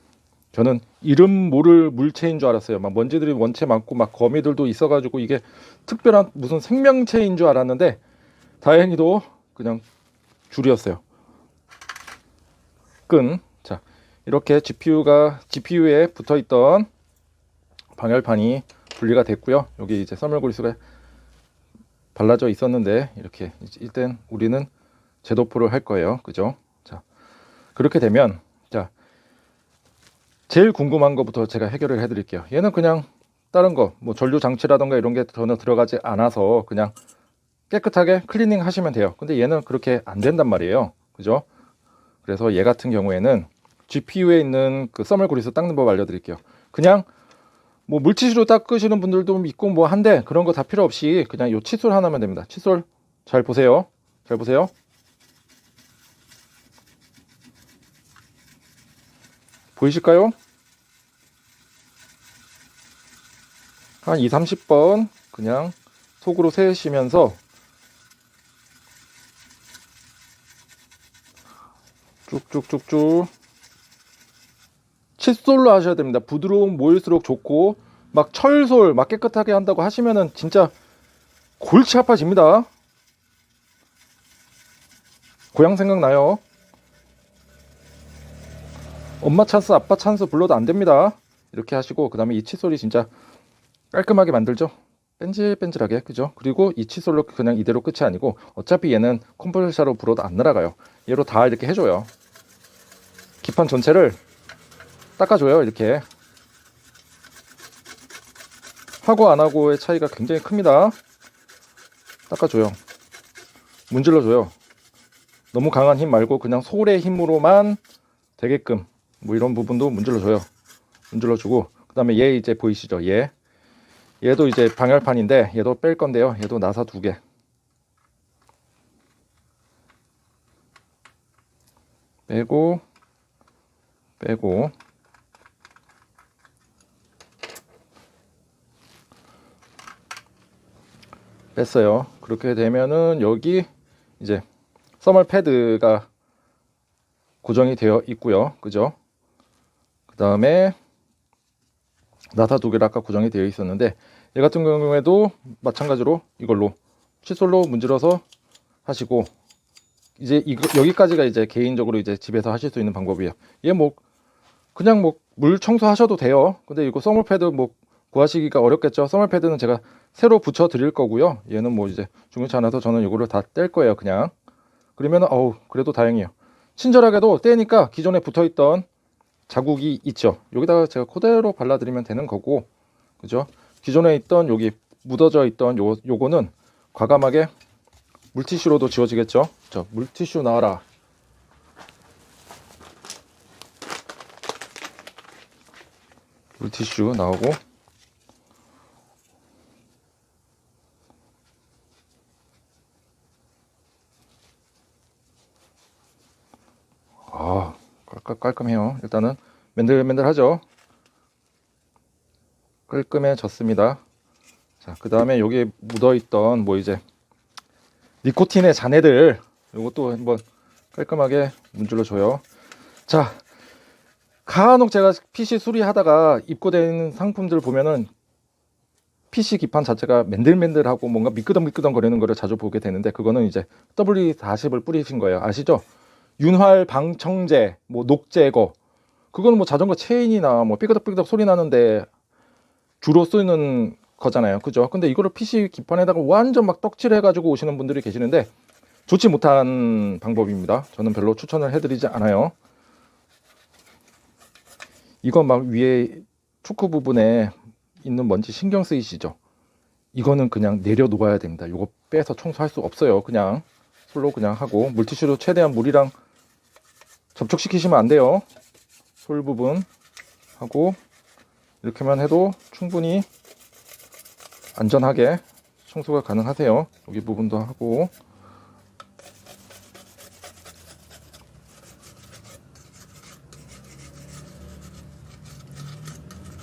S2: 저는 이름 모를 물체인 줄 알았어요. 막 먼지들이 원체 많고 막 거미들도 있어가지고 이게 특별한 무슨 생명체인 줄 알았는데 다행히도 그냥 줄이었어요. 끈. 자, 이렇게 GPU에 붙어있던 방열판이 분리가 됐고요. 여기 이제 써멀그리스가 발라져 있었는데 이렇게 일단 우리는 재도포를 할 거예요. 그죠? 자, 그렇게 되면 자, 제일 궁금한 것부터 제가 해결을 해드릴게요. 얘는 그냥 다른 거, 뭐 전류 장치라던가 이런 게 전혀 들어가지 않아서 그냥 깨끗하게 클리닝 하시면 돼요. 근데 얘는 그렇게 안 된단 말이에요. 그죠? 그래서 얘 같은 경우에는 GPU에 있는 그 써멀그리스 닦는 법 알려드릴게요. 그냥 뭐 물티슈로 닦으시는 분들도 있고 뭐 한데 그런 거 다 필요 없이 그냥 요 칫솔 하나면 됩니다. 칫솔 잘 보세요. 잘 보세요. 보이실까요? 한 2, 30번 그냥 속으로 세시면서 쭉쭉쭉쭉 칫솔로 하셔야 됩니다. 부드러운 모일수록 좋고 막 철솔 막 깨끗하게 한다고 하시면은 진짜 골치 아파집니다. 고향 생각나요. 엄마 찬스 아빠 찬스 불러도 안 됩니다. 이렇게 하시고 그 다음에 이 칫솔이 진짜 깔끔하게 만들죠. 뺀질뺀질하게. 그죠? 그리고 이 칫솔로 그냥 이대로 끝이 아니고 어차피 얘는 컴프레셔로 불어도 안 날아가요. 얘로 다 이렇게 해줘요. 기판 전체를 닦아줘요. 이렇게 하고 안 하고의 차이가 굉장히 큽니다. 닦아줘요. 문질러줘요. 너무 강한 힘 말고 그냥 솔의 힘으로만 되게끔 뭐 이런 부분도 문질러줘요. 문질러주고 그 다음에 얘 이제 보이시죠? 얘도 이제 방열판인데 얘도 뺄 건데요. 얘도 나사 2개 빼고 뺐어요. 그렇게 되면은 여기 이제 써멀 패드가 고정이 되어 있고요. 그죠? 그 다음에 나사 2개를 아까 고정이 되어 있었는데 얘 같은 경우에도 마찬가지로 이걸로 칫솔로 문질러서 하시고 이제 여기까지가 이제 개인적으로 이제 집에서 하실 수 있는 방법이에요. 얘 뭐 그냥 뭐 물 청소하셔도 돼요. 근데 이거 써멀 패드 뭐 구하시기가 어렵겠죠. 써멀 패드는 제가 새로 붙여 드릴 거고요. 얘는 뭐 이제 중요치 않아서 저는 이거를 다 뗄 거예요. 그냥 그러면은 그래도 다행이에요. 친절하게도 떼니까 기존에 붙어있던 자국이 있죠. 여기다가 제가 그대로 발라드리면 되는 거고, 그죠? 기존에 있던 여기 묻어져 있던 요거는 과감하게 물티슈로도 지워지겠죠. 자, 물티슈 나와라. 물티슈 나오고 깔끔해요. 일단은 맨들맨들하죠. 깔끔해졌습니다. 자, 그 다음에 여기에 묻어있던 뭐 이제 니코틴의 잔해들 이것도 한번 깔끔하게 문질러 줘요. 자, 간혹 제가 PC 수리하다가 입고된 상품들 보면은 PC 기판 자체가 맨들맨들하고 뭔가 미끄덩미끄덩 거리는 거를 자주 보게 되는데 그거는 이제 W40을 뿌리신 거예요. 아시죠? 윤활 방청제, 뭐 녹제거, 그거는 뭐 자전거 체인이나 뭐 삐그덕삐그덕 소리 나는데 주로 쓰는 거잖아요. 그죠? 근데 이거를 PC 기판에다가 완전 막 떡칠해가지고 오시는 분들이 계시는데 좋지 못한 방법입니다. 저는 별로 추천을 해드리지 않아요. 이거 막 위에 초크 부분에 있는 먼지 신경 쓰이시죠? 이거는 그냥 내려 놓아야 됩니다. 이거 빼서 청소할 수 없어요. 그냥 솔로 그냥 하고 물티슈로 최대한 물이랑 접촉시키시면 안 돼요. 솔 부분 하고 이렇게만 해도 충분히 안전하게 청소가 가능하세요. 여기 부분도 하고,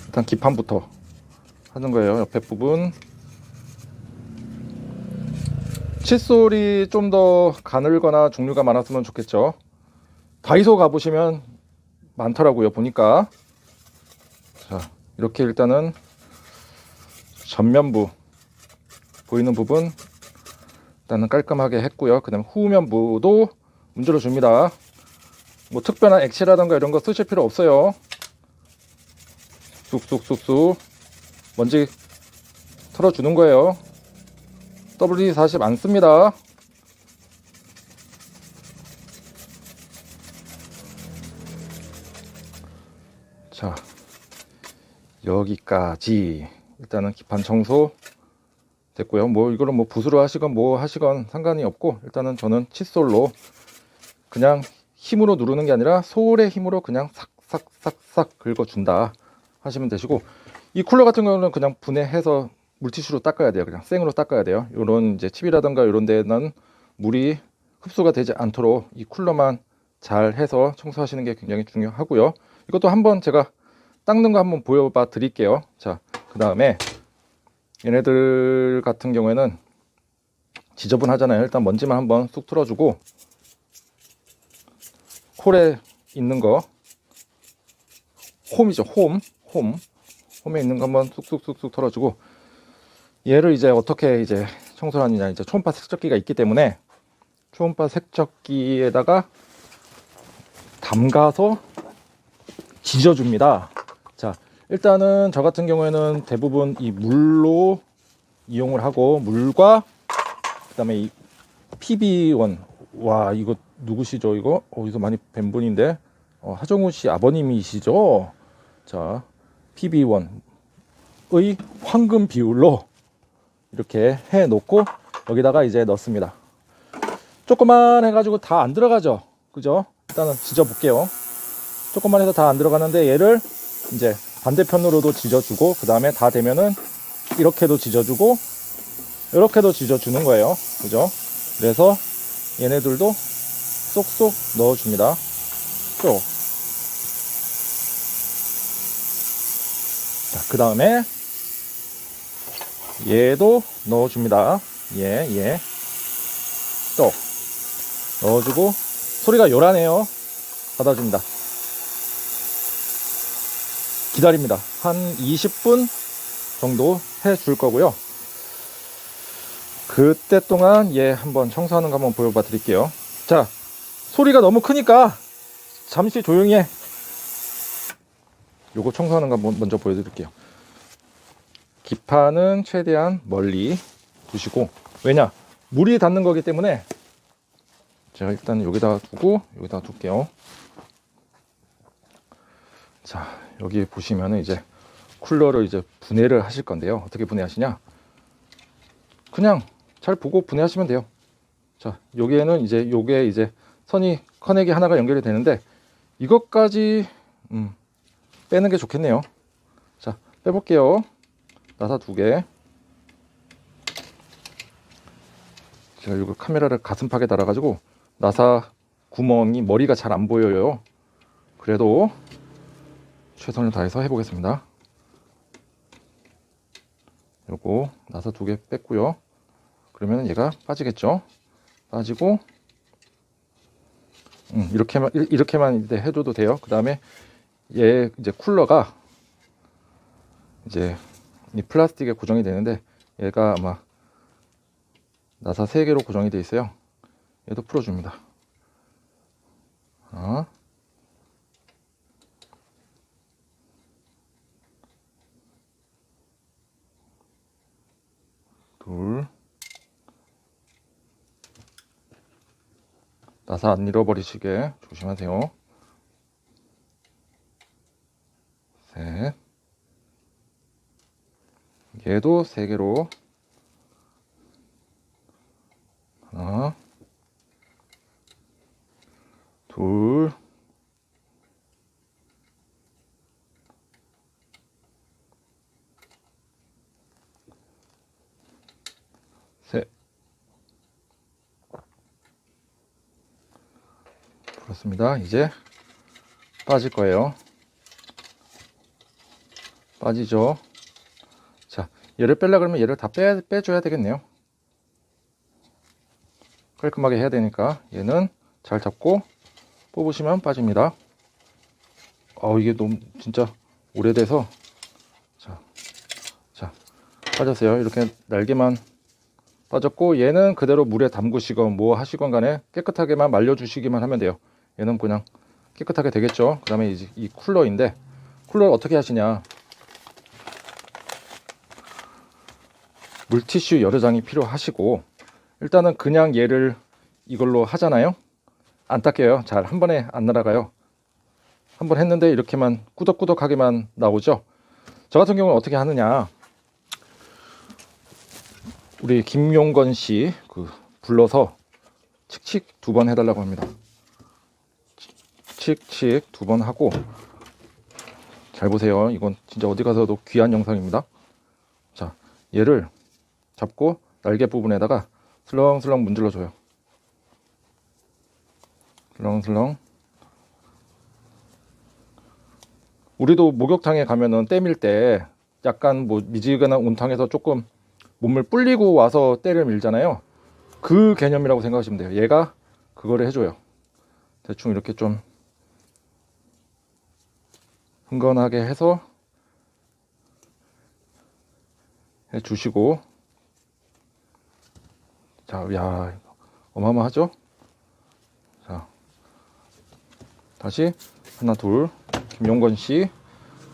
S2: 일단 기판부터 하는 거예요. 옆에 부분 칫솔이 좀 더 가늘거나 종류가 많았으면 좋겠죠. 다이소 가보시면 많더라고요, 보니까. 자, 이렇게 일단은 전면부 보이는 부분 일단은 깔끔하게 했고요. 그 다음 후면부도 문질러 줍니다. 뭐 특별한 액체라던가 이런 거 쓰실 필요 없어요. 쑥쑥쑥쑥 먼지 털어주는 거예요. WD-40 안 씁니다. 자, 여기까지 일단은 기판 청소 됐고요. 뭐 이거를 뭐 붓으로 하시건 뭐 하시건 상관이 없고, 일단은 저는 칫솔로 그냥 힘으로 누르는 게 아니라 솔의 힘으로 그냥 싹싹싹싹 긁어준다 하시면 되시고, 이 쿨러 같은 경우는 그냥 분해해서 물티슈로 닦아야 돼요. 그냥 생으로 닦아야 돼요. 요런 이제 칩이라든가 이런 데는 물이 흡수가 되지 않도록 이 쿨러만 잘 해서 청소하시는 게 굉장히 중요하고요. 이것도 한번 제가 닦는 거 한번 보여봐 드릴게요. 자, 그 다음에 얘네들 같은 경우에는 지저분하잖아요. 일단 먼지만 한번 쑥 틀어주고, 홀에 있는 거, 홈이죠. 홈에 있는 거 한번 쑥쑥쑥쑥 털어주고, 얘를 이제 어떻게 이제 청소를 하느냐, 이제 초음파 세척기가 있기 때문에 초음파 세척기에다가 담가서 지져줍니다. 자, 일단은 저 같은 경우에는 대부분 이 물로 이용을 하고, 물과 그 다음에 이 PB1, 와 이거 누구시죠? 이거 어디서 많이 뵌 분인데, 하정우 씨 아버님이시죠? 자, PB1의 황금 비율로 이렇게 해 놓고 여기다가 이제 넣습니다. 조금만 해가지고 다 안 들어가죠, 그죠? 일단은 지져 볼게요. 조금만 해서 다 안 들어가는데, 얘를 이제 반대편으로도 지져주고, 그 다음에 다 되면은 이렇게도 지져주고 이렇게도 지져주는 거예요, 그죠? 그래서 얘네들도 쏙쏙 넣어줍니다. 쏙. 자, 그 다음에 얘도 넣어줍니다. 얘 쏙 넣어주고, 소리가 요란해요. 받아줍니다. 기다립니다. 한 20분 정도 해줄 거고요. 그때 동안 얘 한번 청소하는 거 한번 보여봐 드릴게요. 자, 소리가 너무 크니까 잠시 조용히 해. 요거 청소하는 거 먼저 보여드릴게요. 기판은 최대한 멀리 두시고, 왜냐? 물이 닿는 거기 때문에 제가 일단 여기다가 두고 여기다가 둘게요. 자, 여기 보시면은 이제 쿨러를 이제 분해를 하실 건데요. 어떻게 분해하시냐? 그냥 잘 보고 분해하시면 돼요. 자, 여기에는 이제 요게 이제 선이 커넥이 하나가 연결이 되는데, 이것까지 빼는 게 좋겠네요. 자, 빼볼게요. 나사 2개. 제가 이거 카메라를 가슴팍에 달아가지고 나사 구멍이 머리가 잘 안 보여요. 그래도 최선을 다해서 해보겠습니다. 요거 나사 2개 뺐고요. 그러면 얘가 빠지겠죠. 빠지고, 이렇게만 이제 해줘도 돼요. 그 다음에 얘 이제 쿨러가 이제 이 플라스틱에 고정이 되는데, 얘가 아마 나사 3개로 고정이 되어 있어요. 얘도 풀어줍니다. 하나, 둘, 나사 안 잃어버리시게 조심하세요. 셋, 얘도 3개로, 하나, 둘, 그렇습니다. 이제 빠질 거예요. 빠지죠. 자, 얘를 빼려 그러면 얘를 다 빼줘야 되겠네요. 깔끔하게 해야 되니까 얘는 잘 잡고 뽑으시면 빠집니다. 이게 너무 진짜 오래돼서 자 빠졌어요. 이렇게 날개만 빠졌고, 얘는 그대로 물에 담그시건 뭐 하시건 간에 깨끗하게만 말려주시기만 하면 돼요. 얘는 그냥 깨끗하게 되겠죠. 그 다음에 이제 이 쿨러인데, 쿨러를 어떻게 하시냐, 물티슈 여러 장이 필요하시고, 일단은 그냥 얘를 이걸로 하잖아요. 안 닦여요. 잘 한 번에 안 날아가요. 한 번 했는데 이렇게만 꾸덕꾸덕하게만 나오죠. 저 같은 경우는 어떻게 하느냐, 우리 김용건 씨 불러서 칙칙 2번 해달라고 합니다. 칙칙 2번 하고, 잘 보세요. 이건 진짜 어디 가서도 귀한 영상입니다. 자, 얘를 잡고 날개 부분에다가 슬렁슬렁 문질러 줘요. 슬렁슬렁. 우리도 목욕탕에 가면은 때밀 때 약간 뭐 미지근한 온탕에서 조금 몸을 불리고 와서 때를 밀잖아요. 그 개념이라고 생각하시면 돼요. 얘가 그거를 해줘요. 대충 이렇게 좀 흥건하게 해서 해주시고, 자, 야, 어마어마하죠? 자, 다시 하나, 둘, 김용건 씨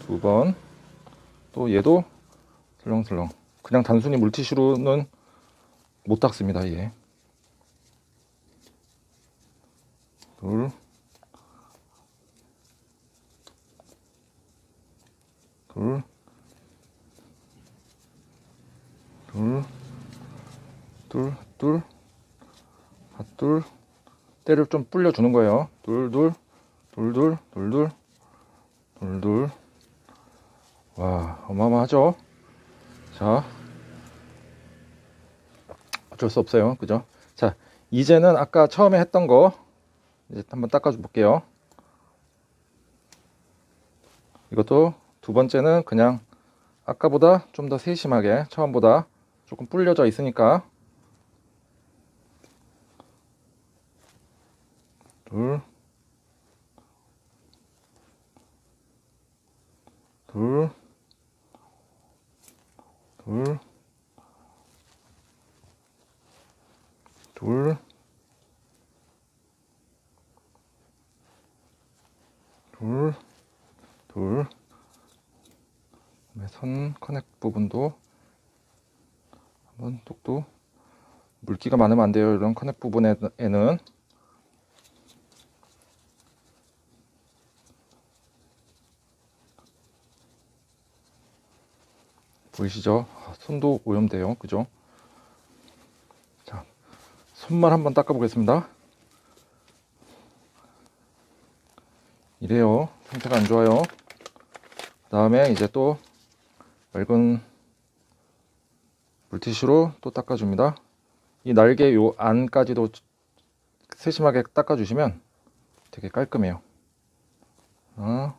S2: 2번, 또 얘도 슬렁슬렁. 그냥 단순히 물티슈로는 못 닦습니다. 얘 둘, 둘, 둘, 둘, 둘, 둘. 때를 좀 불려주는 거예요. 둘, 둘, 둘, 둘, 둘, 둘, 둘, 둘. 와, 어마어마하죠? 자, 어쩔 수 없어요. 그죠? 자, 이제는 아까 처음에 했던 거 이제 한번 닦아 볼게요. 이것도 2번째는 그냥 아까보다 좀 더 세심하게, 처음보다 조금 불려져 있으니까 둘, 둘, 둘, 둘, 둘, 둘. 선 커넥 부분도 한번 똑똑, 물기가 많으면 안 돼요. 이런 커넥 부분에는. 보이시죠? 손도 오염돼요. 그죠? 자, 손만 한번 닦아 보겠습니다. 이래요. 상태가 안 좋아요. 그 다음에 이제 또 맑은 물티슈로 또 닦아줍니다. 이 날개 요 안까지도 세심하게 닦아주시면 되게 깔끔해요. 하나,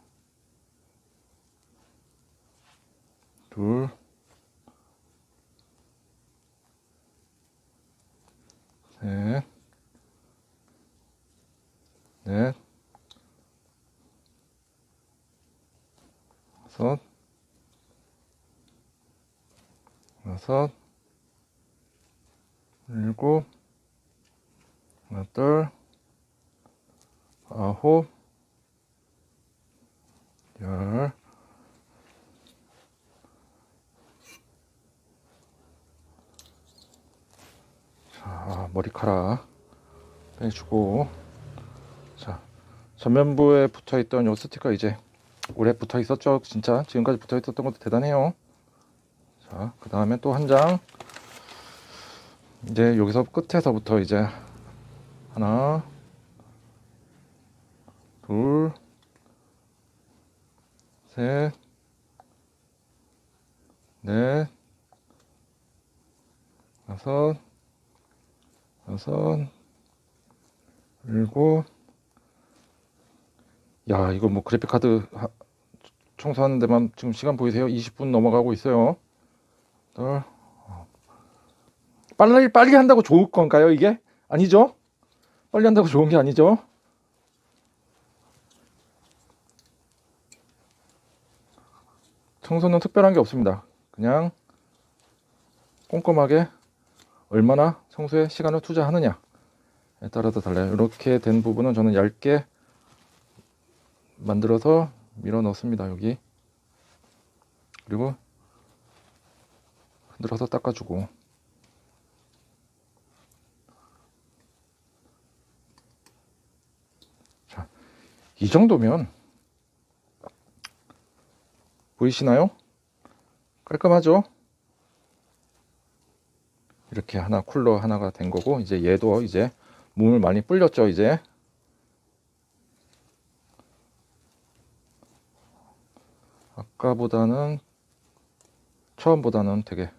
S2: 둘, 셋, 넷, 다섯, 여섯, 일곱, 여덟, 아홉, 열. 자, 머리카락 빼주고, 자, 전면부에 붙어있던 요 스티커 이제 오래 붙어있었죠. 진짜 지금까지 붙어있었던 것도 대단해요. 자, 그 다음에 또 한 장, 이제 여기서 끝에서부터 이제 하나, 둘, 셋, 넷, 다섯, 여섯, 일곱, 야, 이거 뭐 그래픽카드 청소하는 데만 지금 시간 보이세요? 20분 넘어가고 있어요. 빨리 한다고 좋을 건가요, 이게? 아니죠? 빨리 한다고 좋은 게 아니죠? 청소는 특별한 게 없습니다. 그냥 꼼꼼하게 얼마나 청소에 시간을 투자하느냐에 따라서 달라요. 이렇게 된 부분은 저는 얇게 만들어서 밀어 넣습니다. 여기. 그리고 흔들어서 닦아주고. 자, 이 정도면 보이시나요? 깔끔하죠? 이렇게 하나 쿨러 하나가 된 거고, 이제 얘도 이제 몸을 많이 불렸죠. 이제 아까보다는 처음보다는 되게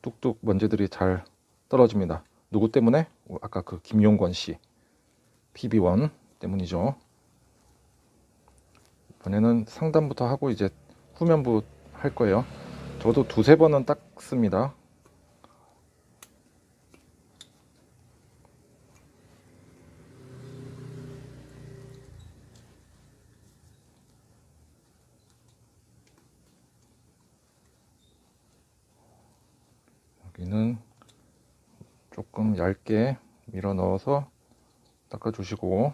S2: 뚝뚝 먼지들이 잘 떨어집니다. 누구 때문에? 아까 그 김용권 씨 PB1 때문이죠. 이번에는 상단부터 하고 이제 후면부 할 거예요. 저도 두세 번은 닦습니다. 여기는 조금 얇게 밀어 넣어서 닦아주시고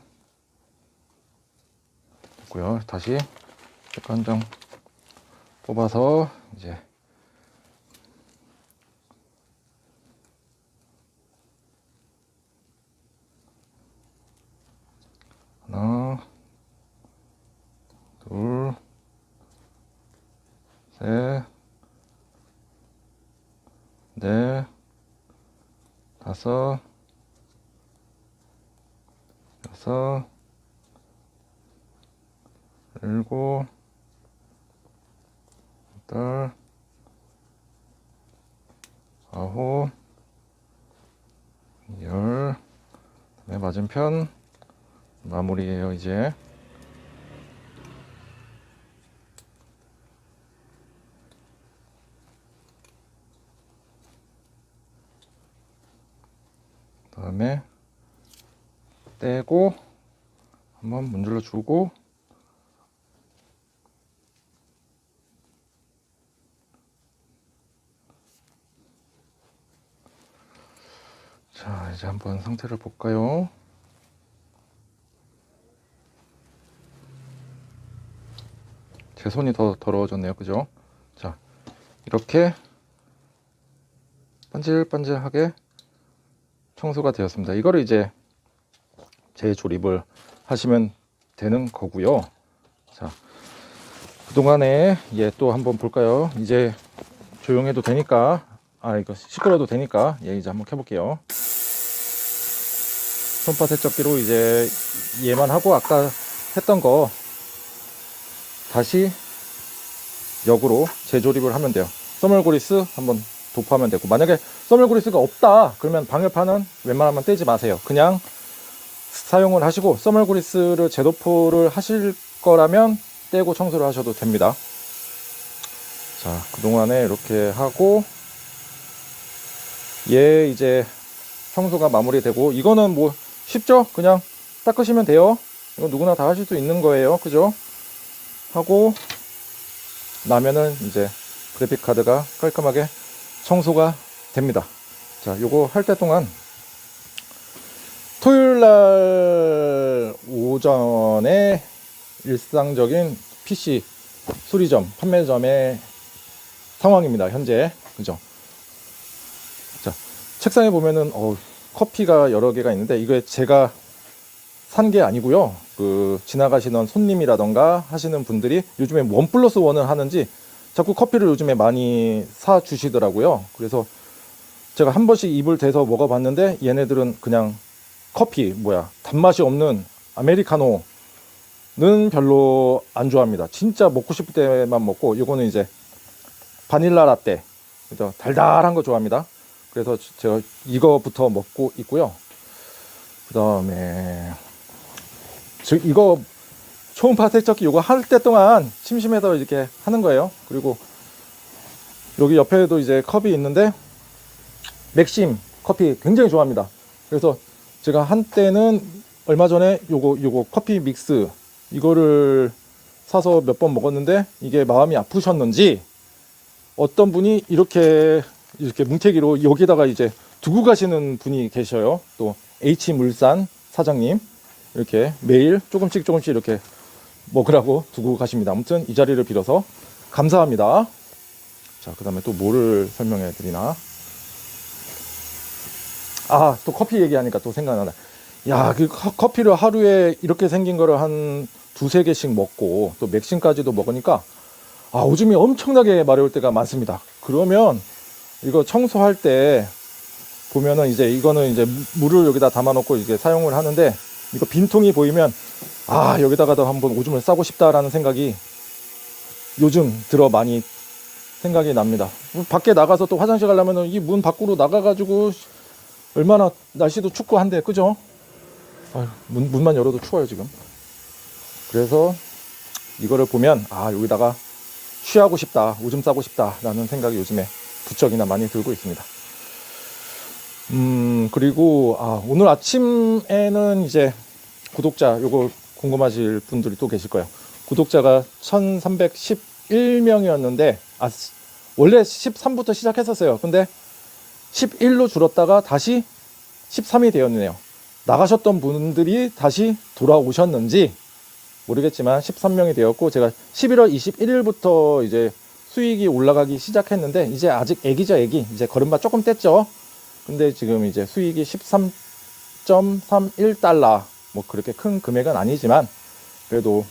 S2: 됐고요. 다시 스티커 한 장 뽑아서 이제 하나, 둘, 셋, 넷, 다섯, 여섯, 일곱, 여덟, 아홉, 열. 그다음에 맞은편 마무리예요. 이제 그다음에 떼고 한번 문질러 주고 자, 이제 한번 상태를 볼까요? 제 손이 더 더러워졌네요. 그죠? 자, 이렇게 반질반질하게 청소가 되었습니다. 이거를 이제 재조립을 하시면 되는 거고요. 자, 그동안에 또 한번 볼까요? 이제 조용해도 되니까, 이거 시끄러워도 되니까 이제 한번 켜볼게요. 손파 세척기로 이제 얘만 하고 아까 했던 거 다시 역으로 재조립을 하면 돼요. 써멀그리스 한번 도포하면 되고, 만약에 써멀그리스가 없다 그러면 방열판은 웬만하면 떼지 마세요. 그냥 사용을 하시고, 써멀그리스를 재도포를 하실 거라면 떼고 청소를 하셔도 됩니다. 자, 그동안에 이렇게 하고 얘 이제 청소가 마무리되고, 이거는 뭐 쉽죠? 그냥 닦으시면 돼요. 이거 누구나 다 하실 수 있는 거예요. 그죠? 하고 나면은 이제 그래픽카드가 깔끔하게 청소가 됩니다. 자, 요거 할 때 동안 토요일날 오전에 일상적인 PC 수리점, 판매점의 상황입니다. 현재. 그죠? 자, 책상에 보면은 커피가 여러 개가 있는데, 이게 제가 산 게 아니고요. 그 지나가시는 손님이라던가 하시는 분들이 요즘에 1+1을 하는지 자꾸 커피를 요즘에 많이 사 주시더라고요. 그래서 제가 한 번씩 입을 대서 먹어봤는데, 얘네들은 그냥 커피 단맛이 없는 아메리카노는 별로 안 좋아합니다. 진짜 먹고 싶을 때만 먹고, 요거는 이제 바닐라 라떼, 그죠? 달달한 거 좋아합니다. 그래서 제가 이거부터 먹고 있고요. 그 다음에 이거 초음파 세척기 요거 할 때 동안 심심해서 이렇게 하는 거예요. 그리고 여기 옆에도 이제 컵이 있는데 맥심 커피 굉장히 좋아합니다. 그래서 제가 한때는 얼마 전에 요거 커피 믹스 이거를 사서 몇 번 먹었는데 이게 마음이 아프셨는지 어떤 분이 이렇게 뭉태기로 여기다가 이제 두고 가시는 분이 계셔요. 또 H물산 사장님 이렇게 매일 조금씩 이렇게 먹으라고 두고 가십니다. 아무튼 이 자리를 빌어서 감사합니다. 자, 그 다음에 또 뭐를 설명해 드리나. 아, 또 커피 얘기하니까 또 생각나네. 야, 그 커피를 하루에 이렇게 생긴 거를 한 두세 개씩 먹고 또 맥심까지도 먹으니까 아, 오줌이 엄청나게 마려울 때가 많습니다. 그러면 이거 청소할 때 보면은 이제 이거는 이제 물을 여기다 담아 놓고 이제 사용을 하는데 이거 빈통이 보이면 아, 여기다가도 한번 오줌을 싸고 싶다라는 생각이 요즘 들어 많이 생각이 납니다. 밖에 나가서 또 화장실 가려면은 이 문 밖으로 나가가지고 얼마나 날씨도 춥고 한데, 그죠? 아유, 문만 열어도 추워요, 지금. 그래서 이거를 보면, 아, 여기다가 쉬하고 싶다, 오줌 싸고 싶다, 라는 생각이 요즘에 부쩍이나 많이 들고 있습니다. 그리고, 오늘 아침에는 이제 구독자, 요거 궁금하실 분들이 또 계실 거예요. 구독자가 1311명이었는데, 원래 13부터 시작했었어요. 근데 11로 줄었다가 다시 13이 되었네요. 나가셨던 분들이 다시 돌아오셨는지 모르겠지만 13명이 되었고, 제가 11월 21일부터 이제 수익이 올라가기 시작했는데, 이제 아직 애기죠, 애기. 이제 걸음마 조금 뗐죠. 근데 지금 이제 수익이 13.31달러. 뭐 그렇게 큰 금액은 아니지만, 그래도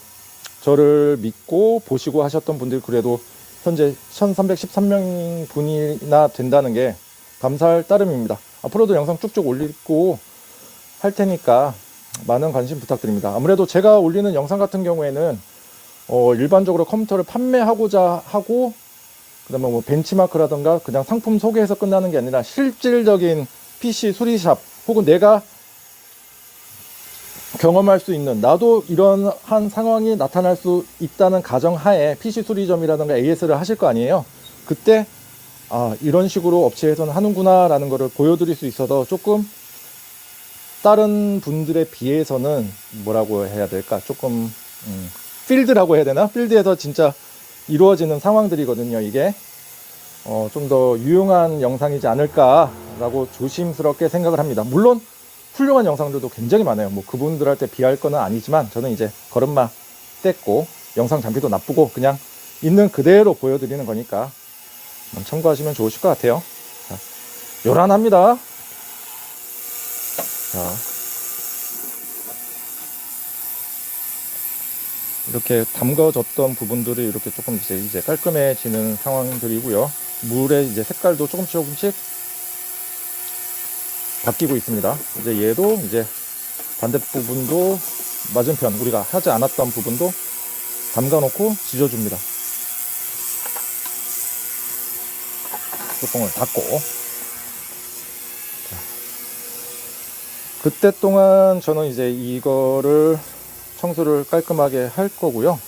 S2: 저를 믿고 보시고 하셨던 분들 그래도 현재 1313명 분이나 된다는 게 감사할 따름입니다. 앞으로도 영상 쭉쭉 올리고 할 테니까 많은 관심 부탁드립니다. 아무래도 제가 올리는 영상 같은 경우에는 일반적으로 컴퓨터를 판매하고자 하고, 그 다음에 뭐 벤치마크라던가 그냥 상품 소개해서 끝나는 게 아니라 실질적인 PC 수리샵 혹은 내가 경험할 수 있는, 나도 이런 한 상황이 나타날 수 있다는 가정하에 PC 수리점이라든가 AS를 하실 거 아니에요. 그때 이런 식으로 업체에서는 하는구나 라는 거를 보여드릴 수 있어서 조금 다른 분들에 비해서는 뭐라고 해야 될까, 조금 필드라고 해야 되나, 필드에서 진짜 이루어지는 상황들이거든요. 이게 좀 더 유용한 영상이지 않을까 라고 조심스럽게 생각을 합니다. 물론 훌륭한 영상들도 굉장히 많아요. 뭐 그분들한테 비할 건 아니지만 저는 이제 걸음마 뗐고 영상 장비도 나쁘고 그냥 있는 그대로 보여드리는 거니까 참고하시면 좋으실 것 같아요. 자, 요란합니다. 자, 이렇게 담궈졌던 부분들이 이렇게 조금 이제 깔끔해지는 상황들이고요. 물의 이제 색깔도 조금씩 바뀌고 있습니다. 이제 얘도 이제 반대 부분도 맞은편 우리가 하지 않았던 부분도 담가 놓고 지져줍니다. 뚜껑을 닫고. 자, 그때 동안 저는 이제 이거를 청소를 깔끔하게 할 거고요.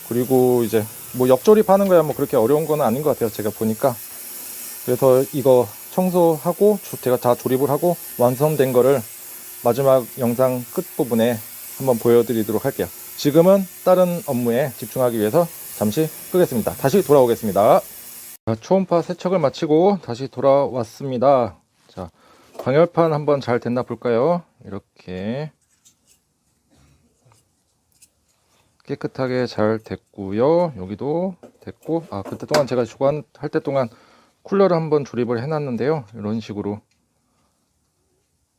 S2: 그리고 이제 뭐 역조립하는 거야 뭐 그렇게 어려운 건 아닌 것 같아요. 제가 보니까. 그래서 이거 청소하고 제가 다 조립을 하고 완성된 거를 마지막 영상 끝부분에 한번 보여드리도록 할게요. 지금은 다른 업무에 집중하기 위해서 잠시 끄겠습니다. 다시 돌아오겠습니다. 자, 초음파 세척을 마치고 다시 돌아왔습니다. 자, 방열판 한번 잘 됐나 볼까요? 이렇게 깨끗하게 잘 됐고요. 여기도 됐고, 그때 동안 제가 주관할 때 동안 쿨러를 한번 조립을 해놨는데요. 이런 식으로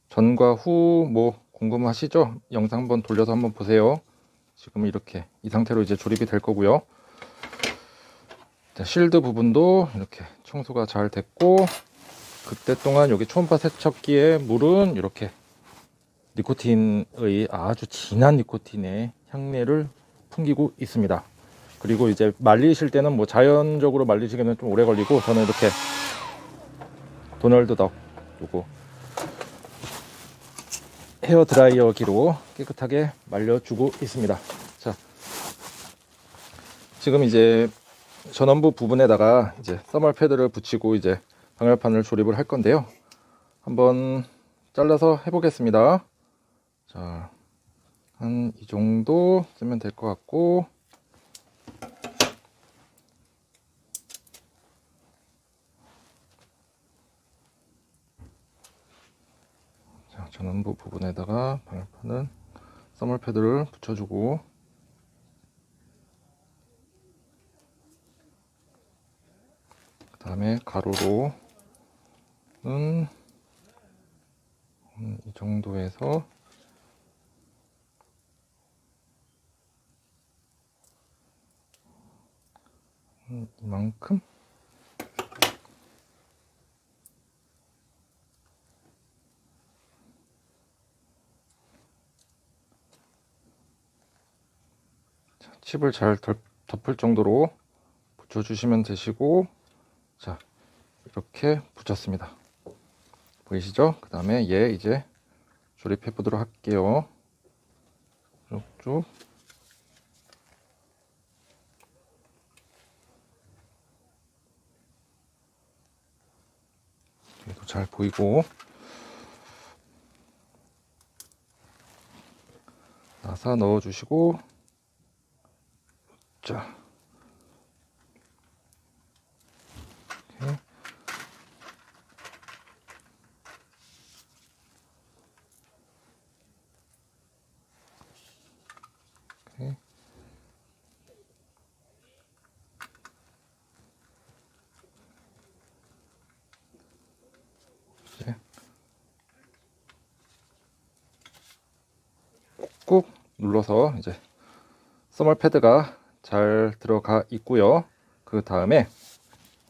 S2: 전과 후 뭐 궁금하시죠? 영상 한번 돌려서 한번 보세요. 지금 이렇게 이 상태로 이제 조립이 될 거고요. 자, 실드 부분도 이렇게 청소가 잘 됐고, 그때 동안 여기 초음파 세척기의 물은 이렇게 니코틴의 아주 진한 니코틴의 향내를 풍기고 있습니다. 그리고 이제 말리실 때는 뭐 자연적으로 말리시기는 좀 오래 걸리고, 저는 이렇게 도널드 덕 요거 헤어 드라이어기로 깨끗하게 말려주고 있습니다. 자, 지금 이제 전원부 부분에다가 이제 써멀 패드를 붙이고 이제 방열판을 조립을 할 건데요. 한번 잘라서 해보겠습니다. 자, 한 이 정도 쓰면 될 것 같고, 자, 전원부 부분에다가 방열판은 써멀 패드를 붙여주고, 그 다음에 가로로는 이 정도에서 이만큼. 자, 칩을 잘 덮을 정도로 붙여주시면 되시고, 자, 이렇게 붙였습니다. 보이시죠? 그 다음에 얘 이제 조립해 보도록 할게요. 쭉쭉. 얘도 잘 보이고, 나사 넣어 주시고, 자, 이렇게. 이렇게. 이제 꾹 눌러서 이제 써멀 패드가 잘 들어가 있고요. 그 다음에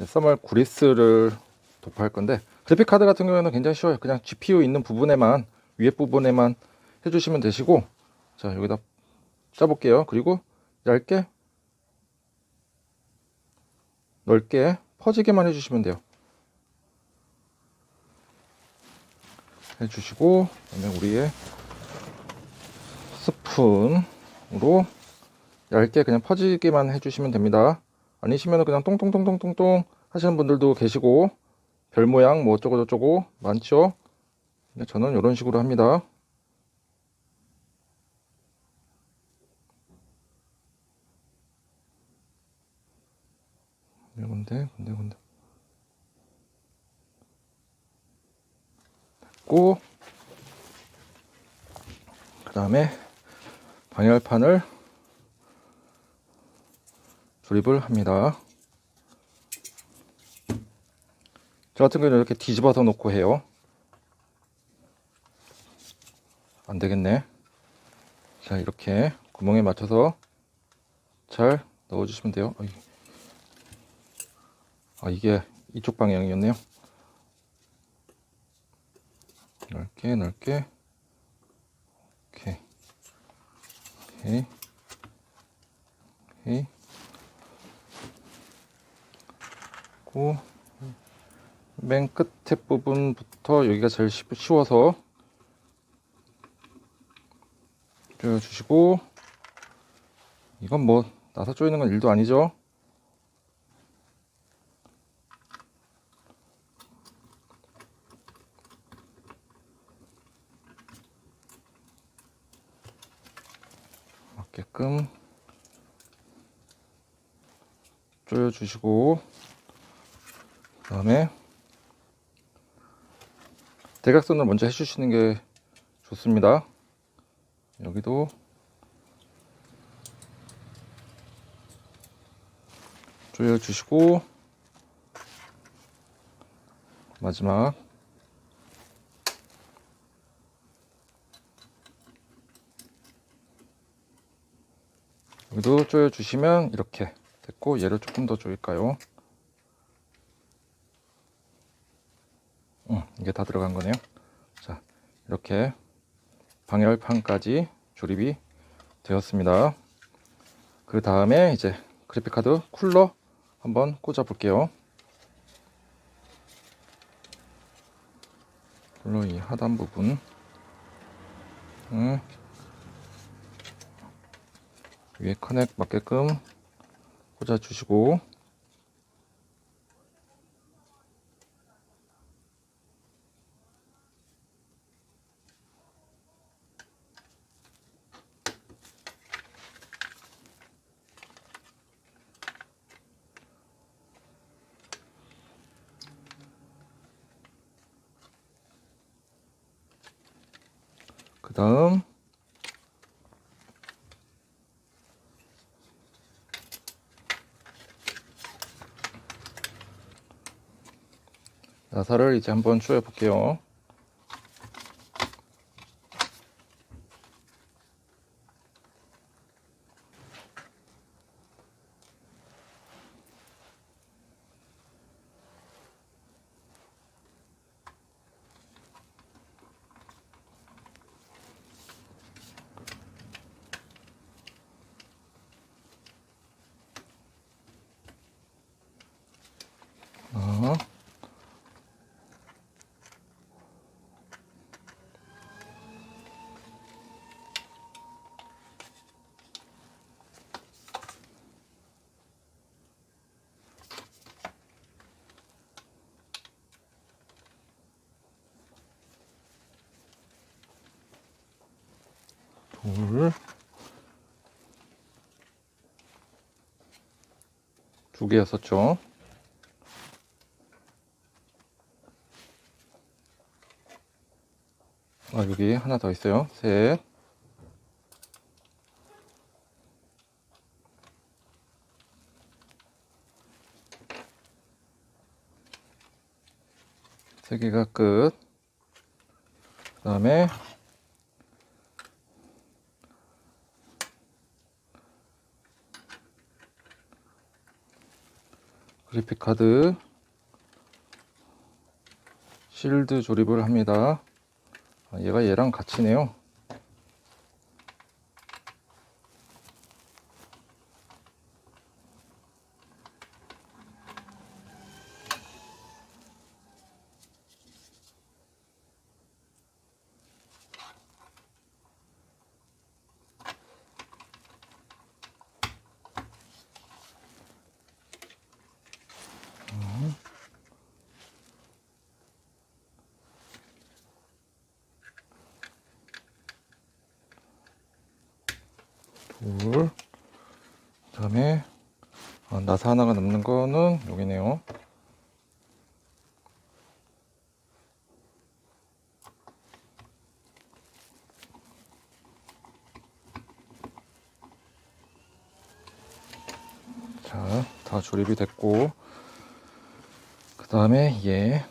S2: 써멀 구리스를 도포할 건데, 그래픽 카드 같은 경우에는 굉장히 쉬워요. 그냥 GPU 있는 부분에만, 위에 부분에만 해주시면 되시고, 자, 여기다 짜볼게요. 그리고 얇게 넓게 퍼지게만 해주시면 돼요. 해주시고, 그다음에 우리의 스푼으로 얇게 그냥 퍼지게만 해주시면 됩니다. 아니시면 그냥 똥똥똥똥똥똥 하시는 분들도 계시고, 별 모양 뭐 어쩌고 저쩌고 많죠. 근데 저는 이런 식으로 합니다. 군데 됐고, 그 다음에 방열판을 조립을 합니다. 저 같은 경우는 이렇게 뒤집어서 놓고 해요. 안 되겠네. 자, 이렇게 구멍에 맞춰서 잘 넣어주시면 돼요. 아, 이게 이쪽 방향이었네요. 넓게 넓게. 오케이. 오케이. 오케이. 고, 맨 끝에 부분부터 여기가 제일 쉬워서 조여주시고, 이건 뭐 나사 조이는 건 일도 아니죠. 맞게끔 조여주시고, 그 다음에 대각선을 먼저 해주시는 게 좋습니다. 여기도 조여주시고, 마지막 여기도 조여주시면 이렇게 됐고, 얘를 조금 더 조일까요? 이게 다 들어간 거네요. 자, 이렇게 방열판까지 조립이 되었습니다. 그 다음에 이제 그래픽카드 쿨러 한번 꽂아 볼게요. 쿨러 이 하단 부분 위에 커넥 맞게끔 꽂아 주시고, 그 다음 나사를 이제 한번 조여 볼게요. 둘, 두 개였었죠. 아, 여기 하나 더 있어요. 셋, 세 개가 끝. 그 다음에 그래픽 카드 실드 조립을 합니다. 아, 얘가 얘랑 같이네요. 둘, 그 다음에 나사 하나가 남는 거는 여기네요. 자, 다 조립이 됐고, 그 다음에 얘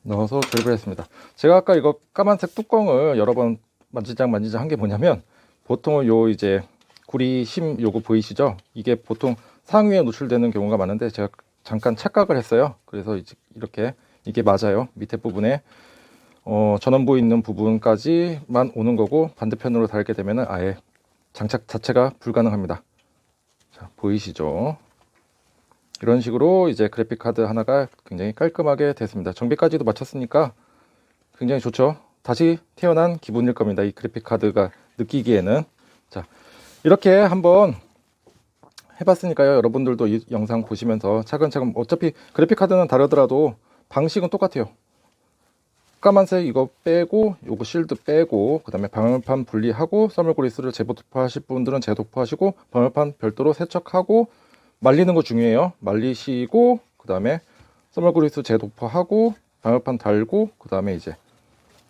S2: 넣어서 조립을 했습니다. 제가 아까 이거 까만색 뚜껑을 여러 번 만지작 한 게 뭐냐면, 보통은 요 이제 구리 심 요거 보이시죠? 이게 보통 상위에 노출되는 경우가 많은데 제가 잠깐 착각을 했어요. 그래서 이제 이렇게 이게 맞아요. 밑에 부분에 전원부 있는 부분까지만 오는 거고, 반대편으로 달게 되면 아예 장착 자체가 불가능합니다. 자, 보이시죠? 이런 식으로 이제 그래픽 카드 하나가 굉장히 깔끔하게 됐습니다. 정비까지도 마쳤으니까 굉장히 좋죠. 다시 태어난 기분일 겁니다. 이 그래픽 카드가 느끼기에는. 자, 이렇게 한번 해봤으니까요. 여러분들도 이 영상 보시면서 차근차근, 어차피 그래픽 카드는 다르더라도 방식은 똑같아요. 까만색 이거 빼고, 요거 실드 빼고, 그 다음에 방열판 분리하고, 써멀그리스를 재도포하실 분들은 재도포하시고, 방열판 별도로 세척하고, 말리는 거 중요해요. 말리시고, 그 다음에 써멀그리스 재도포하고, 방열판 달고, 그 다음에 이제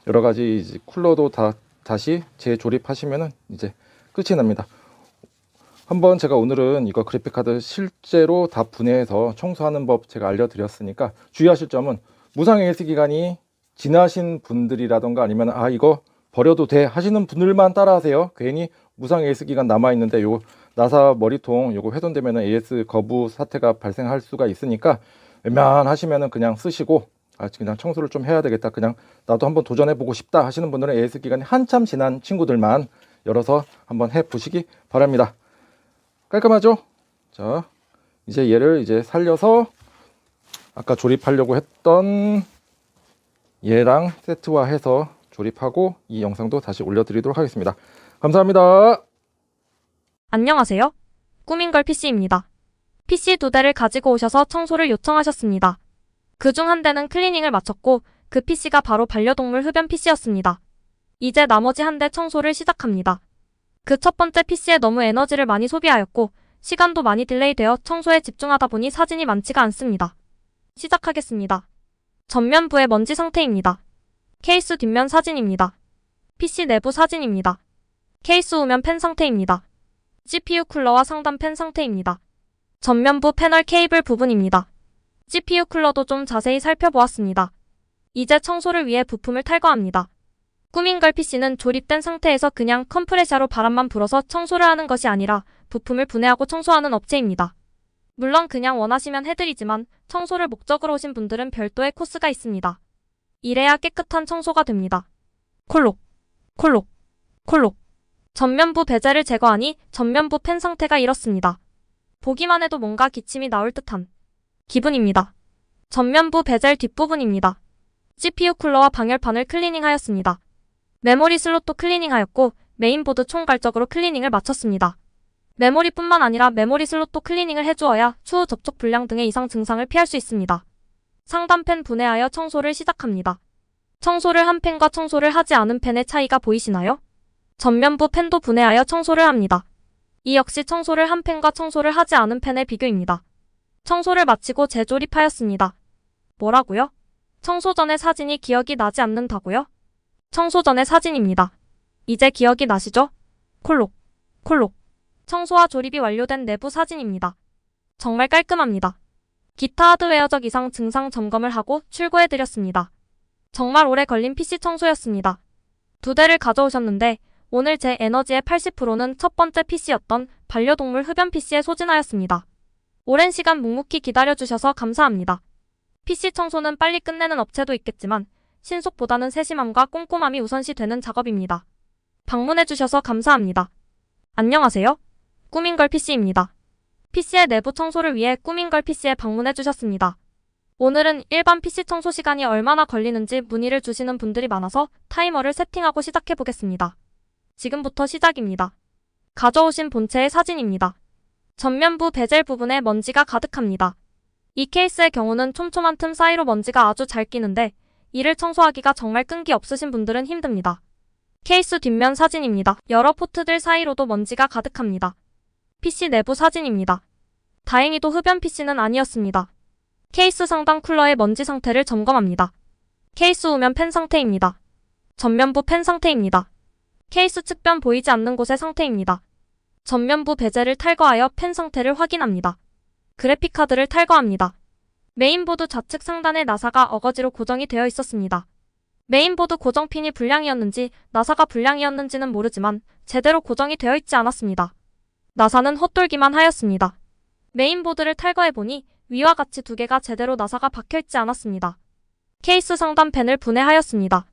S2: 여러 가지 이제 쿨러도 다시 재조립하시면은 이제 끝이 납니다. 한번 제가 오늘은 이거 그래픽카드 실제로 다 분해해서 청소하는 법 제가 알려드렸으니까, 주의하실 점은 무상 AS 기간이 지나신 분들이라던가 아니면 이거 버려도 돼 하시는 분들만 따라하세요. 괜히 무상 AS 기간 남아있는데 요 나사 머리통 요거 훼손되면 AS 거부 사태가 발생할 수가 있으니까, 웬만하시면은 그냥 쓰시고, 그냥 청소를 좀 해야 되겠다, 그냥 나도 한번 도전해보고 싶다 하시는 분들은 AS 기간이 한참 지난 친구들만 열어서 한번 해보시기 바랍니다. 깔끔하죠? 자, 이제 얘를 이제 살려서 아까 조립하려고 했던 얘랑 세트화해서 조립하고 이 영상도 다시 올려드리도록 하겠습니다. 감사합니다.
S1: 안녕하세요. 꾸민걸 PC입니다. PC 2대를 가지고 오셔서 청소를 요청하셨습니다. 그중 한 대는 클리닝을 마쳤고 그 PC가 바로 반려동물 흡연 PC였습니다. 이제 나머지 한 대 청소를 시작합니다. 그 첫 번째 PC에 너무 에너지를 많이 소비하였고 시간도 많이 딜레이되어 청소에 집중하다 보니 사진이 많지가 않습니다. 시작하겠습니다. 전면부의 먼지 상태입니다. 케이스 뒷면 사진입니다. PC 내부 사진입니다. 케이스 우면 팬 상태입니다. CPU 쿨러와 상단 팬 상태입니다. 전면부 패널 케이블 부분입니다. CPU 쿨러도 좀 자세히 살펴보았습니다. 이제 청소를 위해 부품을 탈거합니다. 꾸민걸 PC는 조립된 상태에서 그냥 컴프레셔로 바람만 불어서 청소를 하는 것이 아니라 부품을 분해하고 청소하는 업체입니다. 물론 그냥 원하시면 해드리지만 청소를 목적으로 오신 분들은 별도의 코스가 있습니다. 이래야 깨끗한 청소가 됩니다. 콜록, 콜록, 콜록. 전면부 베젤을 제거하니 전면부 팬 상태가 이렇습니다. 보기만 해도 뭔가 기침이 나올 듯한 기분입니다. 전면부 베젤 뒷부분입니다. CPU 쿨러와 방열판을 클리닝하였습니다. 메모리 슬롯도 클리닝하였고 메인보드 총괄적으로 클리닝을 마쳤습니다. 메모리뿐만 아니라 메모리 슬롯도 클리닝을 해주어야 추후 접촉 불량 등의 이상 증상을 피할 수 있습니다. 상단 팬 분해하여 청소를 시작합니다. 청소를 한 팬과 청소를 하지 않은 팬의 차이가 보이시나요? 전면부 팬도 분해하여 청소를 합니다. 이 역시 청소를 한 팬과 청소를 하지 않은 팬의 비교입니다. 청소를 마치고 재조립하였습니다. 뭐라고요? 청소 전의 사진이 기억이 나지 않는다고요? 청소 전의 사진입니다. 이제 기억이 나시죠? 콜록, 콜록. 청소와 조립이 완료된 내부 사진입니다. 정말 깔끔합니다. 기타 하드웨어적 이상 증상 점검을 하고 출고해드렸습니다. 정말 오래 걸린 PC 청소였습니다. 2대를 가져오셨는데 오늘 제 에너지의 80%는 첫 번째 PC였던 반려동물 흡연 PC에 소진하였습니다. 오랜 시간 묵묵히 기다려주셔서 감사합니다. PC 청소는 빨리 끝내는 업체도 있겠지만 신속보다는 세심함과 꼼꼼함이 우선시 되는 작업입니다. 방문해주셔서 감사합니다. 안녕하세요. 꾸민걸 PC입니다. PC의 내부 청소를 위해 꾸민걸 PC에 방문해주셨습니다. 오늘은 일반 PC 청소 시간이 얼마나 걸리는지 문의를 주시는 분들이 많아서 타이머를 세팅하고 시작해보겠습니다. 지금부터 시작입니다. 가져오신 본체의 사진입니다. 전면부 베젤 부분에 먼지가 가득합니다. 이 케이스의 경우는 촘촘한 틈 사이로 먼지가 아주 잘 끼는데 이를 청소하기가 정말 끈기 없으신 분들은 힘듭니다. 케이스 뒷면 사진입니다. 여러 포트들 사이로도 먼지가 가득합니다. PC 내부 사진입니다. 다행히도 흡연 PC는 아니었습니다. 케이스 상단 쿨러의 먼지 상태를 점검합니다. 케이스 우면 팬 상태입니다. 전면부 팬 상태입니다. 케이스 측변 보이지 않는 곳의 상태입니다. 전면부 베젤을 탈거하여 팬 상태를 확인합니다. 그래픽카드를 탈거합니다. 메인보드 좌측 상단에 나사가 어거지로 고정이 되어 있었습니다. 메인보드 고정핀이 불량이었는지 나사가 불량이었는지는 모르지만 제대로 고정이 되어 있지 않았습니다. 나사는 헛돌기만 하였습니다. 메인보드를 탈거해보니 위와 같이 2개가 제대로 나사가 박혀있지 않았습니다. 케이스 상단 팬을 분해하였습니다.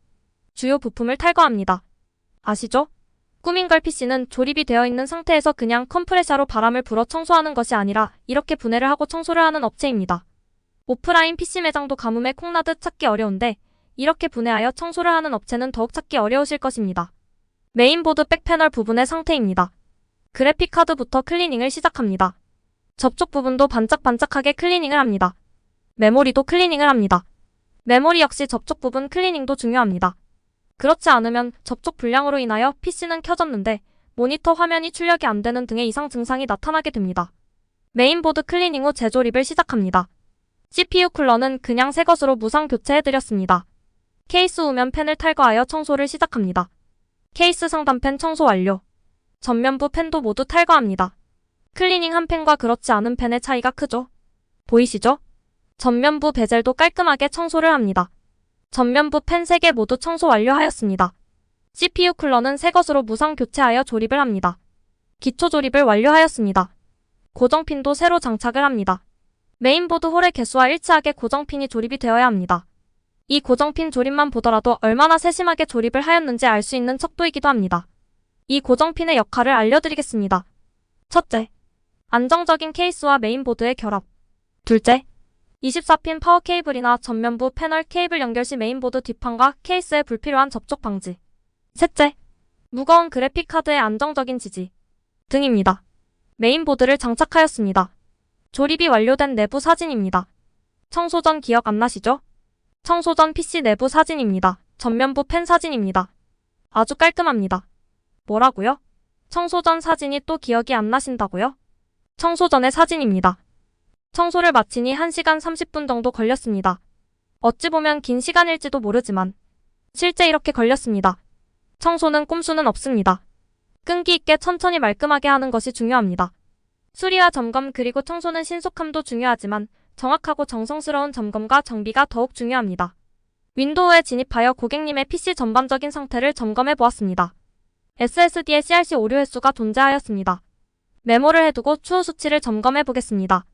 S1: 주요 부품을 탈거합니다. 아시죠? 꾸민걸 PC는 조립이 되어 있는 상태에서 그냥 컴프레셔로 바람을 불어 청소하는 것이 아니라 이렇게 분해를 하고 청소를 하는 업체입니다. 오프라인 PC 매장도 가뭄에 콩나듯 찾기 어려운데 이렇게 분해하여 청소를 하는 업체는 더욱 찾기 어려우실 것입니다. 메인보드 백패널 부분의 상태입니다. 그래픽카드부터 클리닝을 시작합니다. 접촉 부분도 반짝반짝하게 클리닝을 합니다. 메모리도 클리닝을 합니다. 메모리 역시 접촉 부분 클리닝도 중요합니다. 그렇지 않으면 접촉 불량으로 인하여 PC는 켜졌는데 모니터 화면이 출력이 안 되는 등의 이상 증상이 나타나게 됩니다. 메인보드 클리닝 후 재조립을 시작합니다. CPU 쿨러는 그냥 새 것으로 무상 교체해드렸습니다. 케이스 우면 팬을 탈거하여 청소를 시작합니다. 케이스 상단 팬 청소 완료. 전면부 팬도 모두 탈거합니다. 클리닝 한 팬과 그렇지 않은 팬의 차이가 크죠? 보이시죠? 전면부 베젤도 깔끔하게 청소를 합니다. 전면부 팬 3개 모두 청소 완료하였습니다. CPU 쿨러는 새 것으로 무상 교체하여 조립을 합니다. 기초 조립을 완료하였습니다. 고정핀도 새로 장착을 합니다. 메인보드 홀의 개수와 일치하게 고정핀이 조립이 되어야 합니다. 이 고정핀 조립만 보더라도 얼마나 세심하게 조립을 하였는지 알 수 있는 척도이기도 합니다. 이 고정핀의 역할을 알려드리겠습니다. 첫째, 안정적인 케이스와 메인보드의 결합. 둘째, 24핀 파워 케이블이나 전면부 패널 케이블 연결 시 메인보드 뒷판과 케이스의 불필요한 접촉 방지. 셋째, 무거운 그래픽카드의 안정적인 지지 등입니다. 메인보드를 장착하였습니다. 조립이 완료된 내부 사진입니다. 청소 전 기억 안 나시죠? 청소 전 PC 내부 사진입니다. 전면부 펜 사진입니다. 아주 깔끔합니다. 뭐라고요? 청소 전 사진이 또 기억이 안 나신다고요? 청소 전의 사진입니다. 청소를 마치니 1시간 30분 정도 걸렸습니다. 어찌 보면 긴 시간일지도 모르지만 실제 이렇게 걸렸습니다. 청소는 꼼수는 없습니다. 끈기 있게 천천히 말끔하게 하는 것이 중요합니다. 수리와 점검 그리고 청소는 신속함도 중요하지만 정확하고 정성스러운 점검과 정비가 더욱 중요합니다. 윈도우에 진입하여 고객님의 PC 전반적인 상태를 점검해 보았습니다. SSD에 CRC 오류 횟수가 존재하였습니다. 메모를 해두고 추후 수치를 점검해 보겠습니다.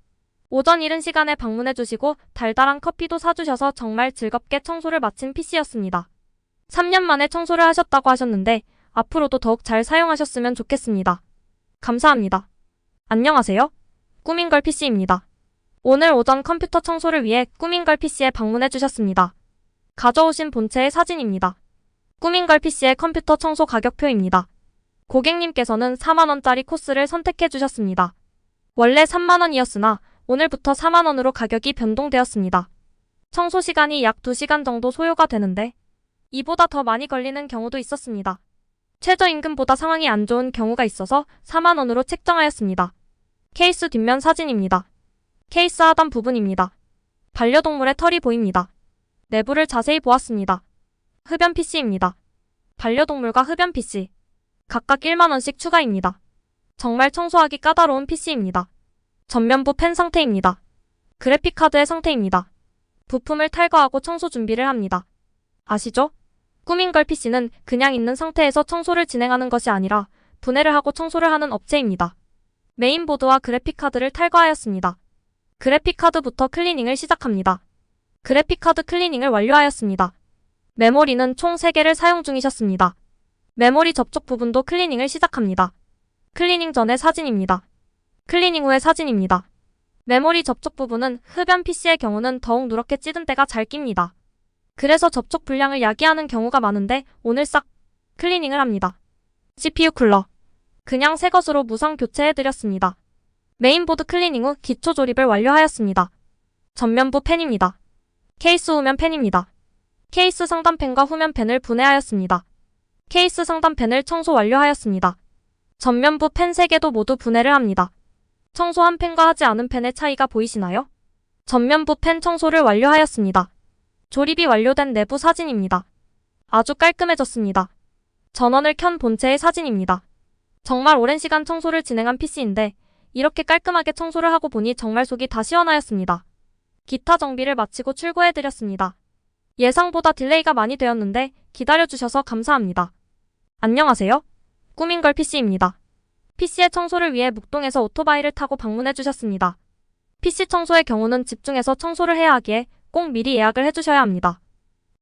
S1: 오전 이른 시간에 방문해 주시고 달달한 커피도 사주셔서 정말 즐겁게 청소를 마친 PC였습니다. 3년 만에 청소를 하셨다고 하셨는데 앞으로도 더욱 잘 사용하셨으면 좋겠습니다. 감사합니다. 안녕하세요. 꾸민걸 PC입니다. 오늘 오전 컴퓨터 청소를 위해 꾸민걸 PC에 방문해 주셨습니다. 가져오신 본체의 사진입니다. 꾸민걸 PC의 컴퓨터 청소 가격표입니다. 고객님께서는 4만원짜리 코스를 선택해 주셨습니다. 원래 3만원이었으나 오늘부터 4만원으로 가격이 변동되었습니다. 청소 시간이 약 2시간 정도 소요가 되는데 이보다 더 많이 걸리는 경우도 있었습니다. 최저임금보다 상황이 안 좋은 경우가 있어서 4만원으로 책정하였습니다. 케이스 뒷면 사진입니다. 케이스 하단 부분입니다. 반려동물의 털이 보입니다. 내부를 자세히 보았습니다. 흡연 PC입니다. 반려동물과 흡연 PC. 각각 1만원씩 추가입니다. 정말 청소하기 까다로운 PC입니다. 전면부 펜 상태입니다. 그래픽카드의 상태입니다. 부품을 탈거하고 청소 준비를 합니다. 아시죠? 꾸민걸 PC는 그냥 있는 상태에서 청소를 진행하는 것이 아니라 분해를 하고 청소를 하는 업체입니다. 메인보드와 그래픽카드를 탈거하였습니다. 그래픽카드부터 클리닝을 시작합니다. 그래픽카드 클리닝을 완료하였습니다. 메모리는 총 3개를 사용 중이셨습니다. 메모리 접촉 부분도 클리닝을 시작합니다. 클리닝 전의 사진입니다. 클리닝 후의 사진입니다. 메모리 접촉 부분은 흡연 PC의 경우는 더욱 누렇게 찌든 때가 잘 낍니다. 그래서 접촉 불량을 야기하는 경우가 많은데 오늘 싹 클리닝을 합니다. CPU 쿨러. 그냥 새 것으로 무상 교체해드렸습니다. 메인보드 클리닝 후 기초 조립을 완료하였습니다. 전면부 펜입니다. 케이스 후면 펜입니다. 케이스 상단펜과 후면펜을 분해하였습니다. 케이스 상단펜을 청소 완료하였습니다. 전면부 펜 3개도 모두 분해를 합니다. 청소한 펜과 하지 않은 펜의 차이가 보이시나요? 전면부 펜 청소를 완료하였습니다. 조립이 완료된 내부 사진입니다. 아주 깔끔해졌습니다. 전원을 켠 본체의 사진입니다. 정말 오랜 시간 청소를 진행한 PC인데 이렇게 깔끔하게 청소를 하고 보니 정말 속이 다 시원하였습니다. 기타 정비를 마치고 출고해드렸습니다. 예상보다 딜레이가 많이 되었는데 기다려주셔서 감사합니다. 안녕하세요. 꾸민걸 PC입니다. PC의 청소를 위해 묵동에서 오토바이를 타고 방문해주셨습니다. PC 청소의 경우는 집중해서 청소를 해야 하기에 꼭 미리 예약을 해주셔야 합니다.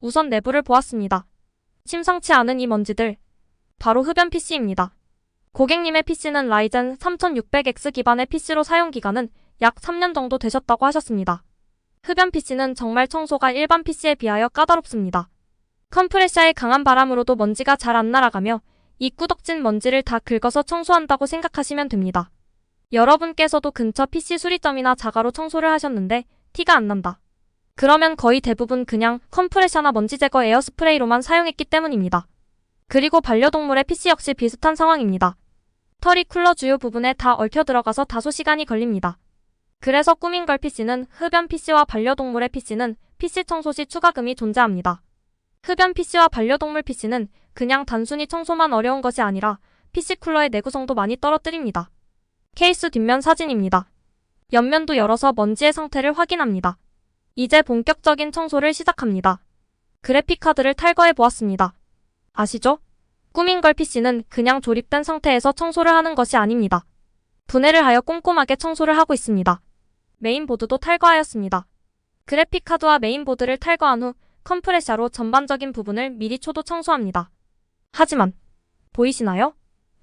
S1: 우선 내부를 보았습니다. 심상치 않은 이 먼지들. 바로 흡연 PC입니다. 고객님의 PC는 라이젠 3600X 기반의 PC로 사용 기간은 약 3년 정도 되셨다고 하셨습니다. 흡연 PC는 정말 청소가 일반 PC에 비하여 까다롭습니다. 컴프레셔의 강한 바람으로도 먼지가 잘 안 날아가며 이 꾸덕진 먼지를 다 긁어서 청소한다고 생각하시면 됩니다. 여러분께서도 근처 PC 수리점이나 자가로 청소를 하셨는데 티가 안 난다. 그러면 거의 대부분 그냥 컴프레셔나 먼지 제거 에어스프레이로만 사용했기 때문입니다. 그리고 반려동물의 PC 역시 비슷한 상황입니다. 털이 쿨러 주요 부분에 다 얽혀 들어가서 다소 시간이 걸립니다. 그래서 꾸민걸 PC는 흡연 PC와 반려동물의 PC는 PC 청소 시 추가금이 존재합니다. 흡연 PC와 반려동물 PC는 그냥 단순히 청소만 어려운 것이 아니라 PC 쿨러의 내구성도 많이 떨어뜨립니다. 케이스 뒷면 사진입니다. 옆면도 열어서 먼지의 상태를 확인합니다. 이제 본격적인 청소를 시작합니다. 그래픽카드를 탈거해 보았습니다. 아시죠? 꾸민걸 PC는 그냥 조립된 상태에서 청소를 하는 것이 아닙니다. 분해를 하여 꼼꼼하게 청소를 하고 있습니다. 메인보드도 탈거하였습니다. 그래픽카드와 메인보드를 탈거한 후 컴프레셔로 전반적인 부분을 미리 초도 청소합니다. 하지만 보이시나요?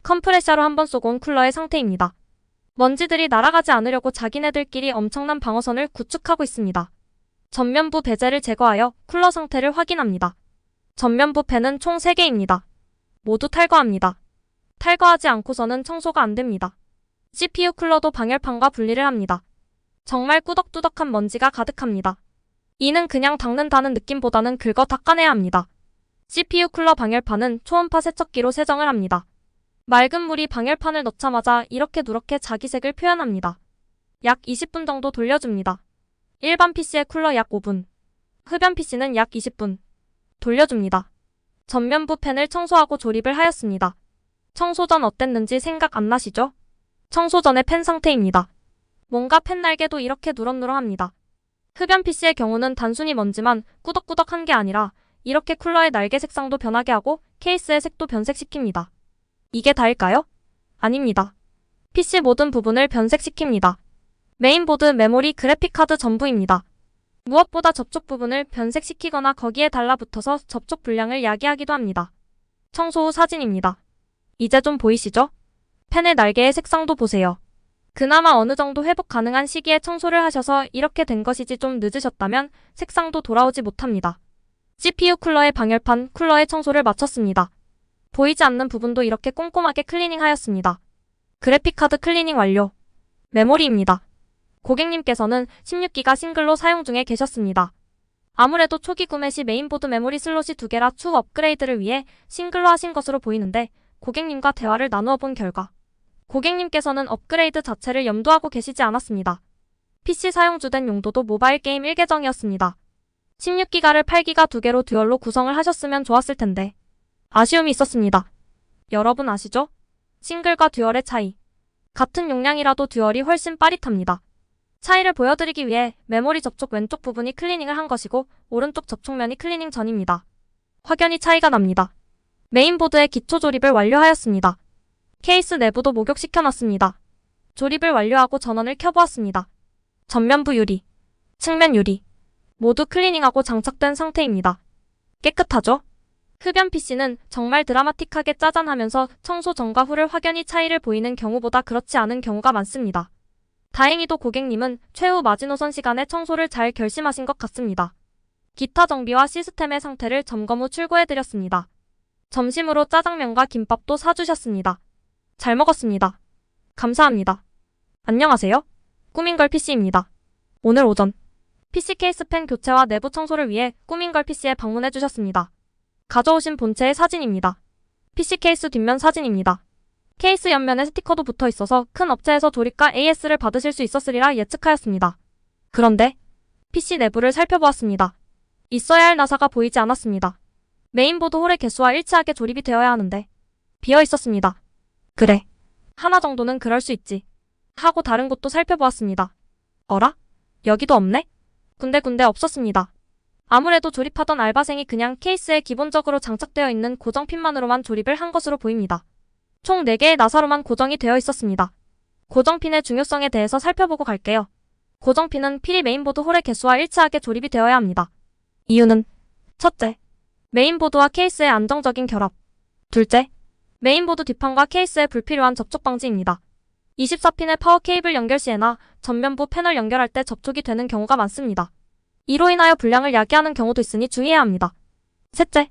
S1: 컴프레셔로 한번 쏘고 온 쿨러의 상태입니다. 먼지들이 날아가지 않으려고 자기네들끼리 엄청난 방어선을 구축하고 있습니다. 전면부 베젤을 제거하여 쿨러 상태를 확인합니다. 전면부 팬은 총 3개입니다. 모두 탈거합니다. 탈거하지 않고서는 청소가 안 됩니다. CPU 쿨러도 방열판과 분리를 합니다. 정말 꾸덕꾸덕한 먼지가 가득합니다. 이는 그냥 닦는다는 느낌보다는 긁어 닦아내야 합니다. CPU 쿨러 방열판은 초음파 세척기로 세정을 합니다. 맑은 물이 방열판을 넣자마자 이렇게 누렇게 자기 색을 표현합니다. 약 20분 정도 돌려줍니다. 일반 PC의 쿨러 약 5분, 흡연 PC는 약 20분 돌려줍니다. 전면부 팬을 청소하고 조립을 하였습니다. 청소 전 어땠는지 생각 안 나시죠? 청소 전의 팬 상태입니다. 뭔가 팬 날개도 이렇게 누런누런합니다. 흡연 PC의 경우는 단순히 먼지만 꾸덕꾸덕한 게 아니라 이렇게 쿨러의 날개 색상도 변하게 하고 케이스의 색도 변색시킵니다. 이게 다일까요? 아닙니다. PC 모든 부분을 변색시킵니다. 메인보드, 메모리, 그래픽카드 전부입니다. 무엇보다 접촉 부분을 변색시키거나 거기에 달라붙어서 접촉 불량을 야기하기도 합니다. 청소 후 사진입니다. 이제 좀 보이시죠? 펜의 날개의 색상도 보세요. 그나마 어느 정도 회복 가능한 시기에 청소를 하셔서 이렇게 된 것이지 좀 늦으셨다면 색상도 돌아오지 못합니다. CPU 쿨러의 방열판, 쿨러의 청소를 마쳤습니다. 보이지 않는 부분도 이렇게 꼼꼼하게 클리닝하였습니다. 그래픽카드 클리닝 완료. 메모리입니다. 고객님께서는 16기가 싱글로 사용 중에 계셨습니다. 아무래도 초기 구매 시 메인보드 메모리 슬롯이 2개라 추후 업그레이드를 위해 싱글로 하신 것으로 보이는데 고객님과 대화를 나누어 본 결과 고객님께서는 업그레이드 자체를 염두하고 계시지 않았습니다. PC 사용 주된 용도도 모바일 게임 1계정이었습니다. 16기가를 8기가 2개로 듀얼로 구성을 하셨으면 좋았을 텐데 아쉬움이 있었습니다. 여러분 아시죠? 싱글과 듀얼의 차이. 같은 용량이라도 듀얼이 훨씬 빠릿합니다. 차이를 보여드리기 위해 메모리 접촉 왼쪽 부분이 클리닝을 한 것이고 오른쪽 접촉면이 클리닝 전입니다. 확연히 차이가 납니다. 메인보드의 기초 조립을 완료하였습니다. 케이스 내부도 목욕시켜놨습니다. 조립을 완료하고 전원을 켜보았습니다. 전면부 유리, 측면 유리 모두 클리닝하고 장착된 상태입니다. 깨끗하죠? 흡연 PC는 정말 드라마틱하게 짜잔하면서 청소 전과 후를 확연히 차이를 보이는 경우보다 그렇지 않은 경우가 많습니다. 다행히도 고객님은 최후 마지노선 시간에 청소를 잘 결심하신 것 같습니다. 기타 정비와 시스템의 상태를 점검 후 출고해드렸습니다. 점심으로 짜장면과 김밥도 사주셨습니다. 잘 먹었습니다. 감사합니다. 안녕하세요. 꾸민걸 PC입니다. 오늘 오전 PC 케이스 팬 교체와 내부 청소를 위해 꾸민걸 PC에 방문해 주셨습니다. 가져오신 본체의 사진입니다. PC 케이스 뒷면 사진입니다. 케이스 옆면에 스티커도 붙어 있어서 큰 업체에서 조립과 AS를 받으실 수 있었으리라 예측하였습니다. 그런데 PC 내부를 살펴보았습니다. 있어야 할 나사가 보이지 않았습니다. 메인보드 홀의 개수와 일치하게 조립이 되어야 하는데 비어 있었습니다. 그래, 하나 정도는 그럴 수 있지 하고 다른 곳도 살펴보았습니다. 어라? 여기도 없네? 군데군데 없었습니다. 아무래도 조립하던 알바생이 그냥 케이스에 기본적으로 장착되어 있는 고정핀만으로만 조립을 한 것으로 보입니다. 총 4개의 나사로만 고정이 되어 있었습니다. 고정핀의 중요성에 대해서 살펴보고 갈게요. 고정핀은 필히 메인보드 홀의 개수와 일치하게 조립이 되어야 합니다. 이유는 첫째, 메인보드와 케이스의 안정적인 결합. 둘째, 메인보드 뒷판과 케이스의 불필요한 접촉 방지입니다. 24핀의 파워 케이블 연결 시에나 전면부 패널 연결할 때 접촉이 되는 경우가 많습니다. 이로 인하여 불량을 야기하는 경우도 있으니 주의해야 합니다. 셋째,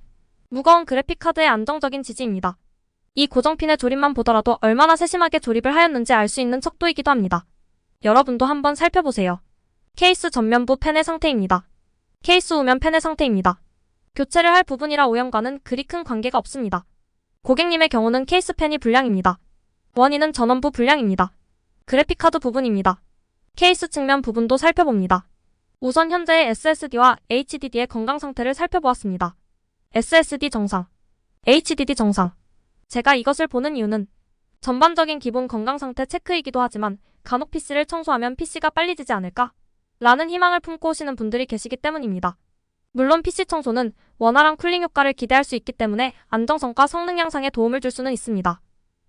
S1: 무거운 그래픽카드의 안정적인 지지입니다. 이 고정핀의 조립만 보더라도 얼마나 세심하게 조립을 하였는지 알 수 있는 척도이기도 합니다. 여러분도 한번 살펴보세요. 케이스 전면부 팬의 상태입니다. 케이스 후면 팬의 상태입니다. 교체를 할 부분이라 오염과는 그리 큰 관계가 없습니다. 고객님의 경우는 케이스 팬이 불량입니다. 원인은 전원부 불량입니다. 그래픽카드 부분입니다. 케이스 측면 부분도 살펴봅니다. 우선 현재의 SSD와 HDD의 건강 상태를 살펴보았습니다. SSD 정상, HDD 정상. 제가 이것을 보는 이유는 전반적인 기본 건강 상태 체크이기도 하지만 간혹 PC를 청소하면 PC가 빨리 지지 않을까? 라는 희망을 품고 오시는 분들이 계시기 때문입니다. 물론 PC 청소는 원활한 쿨링 효과를 기대할 수 있기 때문에 안정성과 성능 향상에 도움을 줄 수는 있습니다.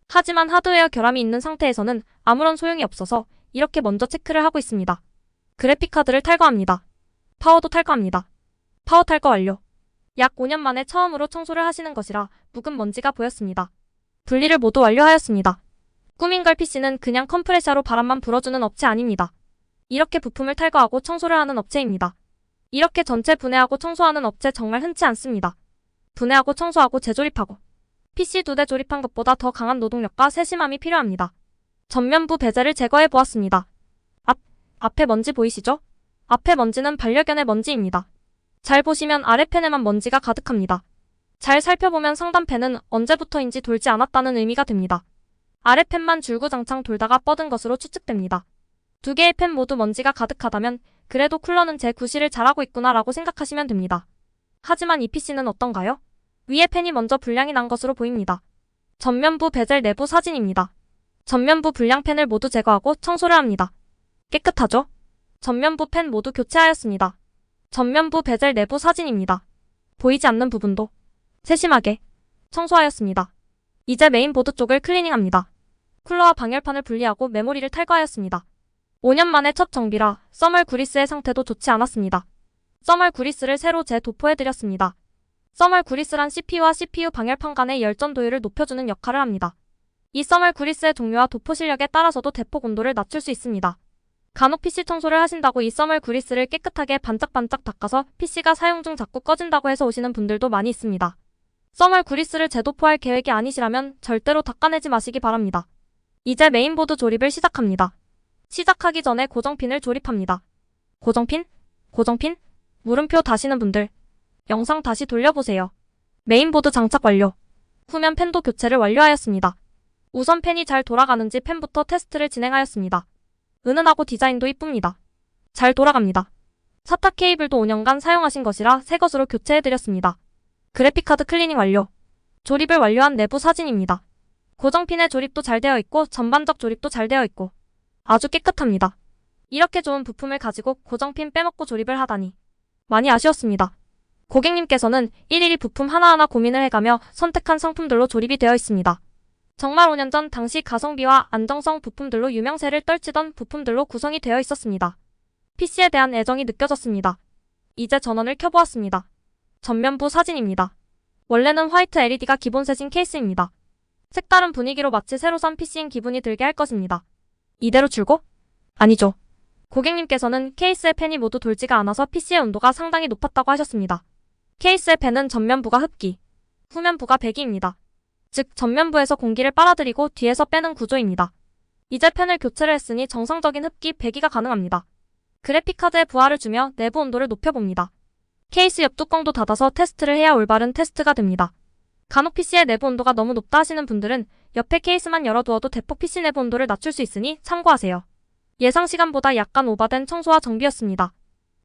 S1: 하지만 하드웨어 결함이 있는 상태에서는 아무런 소용이 없어서 이렇게 먼저 체크를 하고 있습니다. 그래픽카드를 탈거합니다. 파워도 탈거합니다. 파워 탈거 완료. 약 5년 만에 처음으로 청소를 하시는 것이라 묵은 먼지가 보였습니다. 분리를 모두 완료하였습니다. 꾸민걸 PC는 그냥 컴프레셔로 바람만 불어주는 업체 아닙니다. 이렇게 부품을 탈거하고 청소를 하는 업체입니다. 이렇게 전체 분해하고 청소하는 업체 정말 흔치 않습니다. 분해하고 청소하고 재조립하고 PC 2대 조립한 것보다 더 강한 노동력과 세심함이 필요합니다. 전면부 베젤을 제거해 보았습니다. 앞에 먼지 보이시죠? 앞에 먼지는 반려견의 먼지입니다. 잘 보시면 아랫팬에만 먼지가 가득합니다. 잘 살펴보면 상단팬은 언제부터인지 돌지 않았다는 의미가 됩니다. 아랫팬만 줄구장창 돌다가 뻗은 것으로 추측됩니다. 두 개의 팬 모두 먼지가 가득하다면 그래도 쿨러는 제 구실을 잘하고 있구나 라고 생각하시면 됩니다. 하지만 이 PC는 어떤가요? 위에 팬이 먼저 불량이 난 것으로 보입니다. 전면부 베젤 내부 사진입니다. 전면부 불량 팬을 모두 제거하고 청소를 합니다. 깨끗하죠? 전면부 팬 모두 교체하였습니다. 전면부 베젤 내부 사진입니다. 보이지 않는 부분도 세심하게 청소하였습니다. 이제 메인보드 쪽을 클리닝합니다. 쿨러와 방열판을 분리하고 메모리를 탈거하였습니다. 5년 만에 첫 정비라 써멀 구리스의 상태도 좋지 않았습니다. 써멀 구리스를 새로 재도포해드렸습니다. 써멀 구리스란 CPU와 CPU 방열판 간의 열전 도율을 높여주는 역할을 합니다. 이 써멀 구리스의 종류와 도포 실력에 따라서도 대폭 온도를 낮출 수 있습니다. 간혹 PC 청소를 하신다고 이 써멀 구리스를 깨끗하게 반짝반짝 닦아서 PC가 사용 중 자꾸 꺼진다고 해서 오시는 분들도 많이 있습니다. 써멀 구리스를 재도포할 계획이 아니시라면 절대로 닦아내지 마시기 바랍니다. 이제 메인보드 조립을 시작합니다. 시작하기 전에 고정핀을 조립합니다. 고정핀? 물음표 다시는 분들 영상 다시 돌려보세요. 메인보드 장착 완료. 후면 팬도 교체를 완료하였습니다. 우선 팬이 잘 돌아가는지 팬부터 테스트를 진행하였습니다. 은은하고 디자인도 이쁩니다. 잘 돌아갑니다. 사타 케이블도 5년간 사용하신 것이라 새 것으로 교체해드렸습니다. 그래픽카드 클리닝 완료. 조립을 완료한 내부 사진입니다. 고정핀의 조립도 잘 되어 있고 전반적 조립도 잘 되어 있고 아주 깨끗합니다. 이렇게 좋은 부품을 가지고 고정핀 빼먹고 조립을 하다니 많이 아쉬웠습니다. 고객님께서는 일일이 부품 하나하나 고민을 해가며 선택한 상품들로 조립이 되어 있습니다. 정말 5년 전 당시 가성비와 안정성 부품들로 유명세를 떨치던 부품들로 구성이 되어 있었습니다. PC에 대한 애정이 느껴졌습니다. 이제 전원을 켜보았습니다. 전면부 사진입니다. 원래는 화이트 LED가 기본 세진 케이스입니다. 색다른 분위기로 마치 새로 산 PC인 기분이 들게 할 것입니다. 이대로 출고? 아니죠. 고객님께서는 케이스의 팬이 모두 돌지가 않아서 PC의 온도가 상당히 높았다고 하셨습니다. 케이스의 팬은 전면부가 흡기, 후면부가 배기입니다. 즉 전면부에서 공기를 빨아들이고 뒤에서 빼는 구조입니다. 이제 팬을 교체를 했으니 정상적인 흡기, 배기가 가능합니다. 그래픽카드에 부하를 주며 내부 온도를 높여봅니다. 케이스 옆 뚜껑도 닫아서 테스트를 해야 올바른 테스트가 됩니다. 간혹 PC의 내부 온도가 너무 높다 하시는 분들은 옆에 케이스만 열어두어도 대폭 PC 내부 온도를 낮출 수 있으니 참고하세요. 예상 시간보다 약간 오바된 청소와 정비였습니다.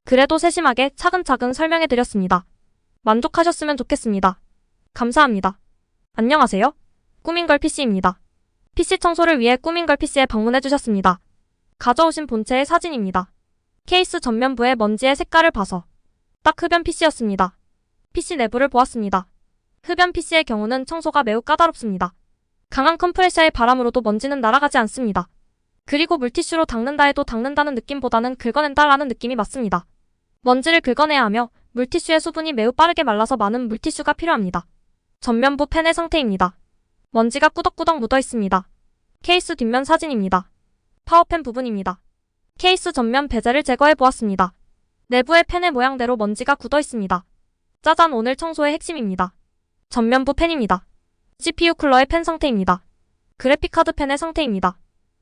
S1: 그래도 세심하게 차근차근 설명해드렸습니다. 만족하셨으면 좋겠습니다. 감사합니다. 안녕하세요. 꾸민걸 PC입니다. PC 청소를 위해 꾸민걸 PC에 방문해주셨습니다. 가져오신 본체의 사진입니다. 케이스 전면부의 먼지의 색깔을 봐서 딱 흡연 PC였습니다. PC 내부를 보았습니다. 흡연 PC의 경우는 청소가 매우 까다롭습니다. 강한 컴프레셔의 바람으로도 먼지는 날아가지 않습니다. 그리고 물티슈로 닦는다 해도 닦는다는 느낌보다는 긁어낸다라는 느낌이 맞습니다. 먼지를 긁어내야 하며 물티슈의 수분이 매우 빠르게 말라서 많은 물티슈가 필요합니다. 전면부 팬의 상태입니다. 먼지가 꾸덕꾸덕 묻어 있습니다. 케이스 뒷면 사진입니다. 파워팬 부분입니다. 케이스 전면 베젤을 제거해 보았습니다. 내부의 팬의 모양대로 먼지가 굳어 있습니다. 짜잔, 오늘 청소의 핵심입니다. 전면부 팬입니다. CPU 쿨러의 팬 상태입니다. 그래픽카드 팬의 상태입니다.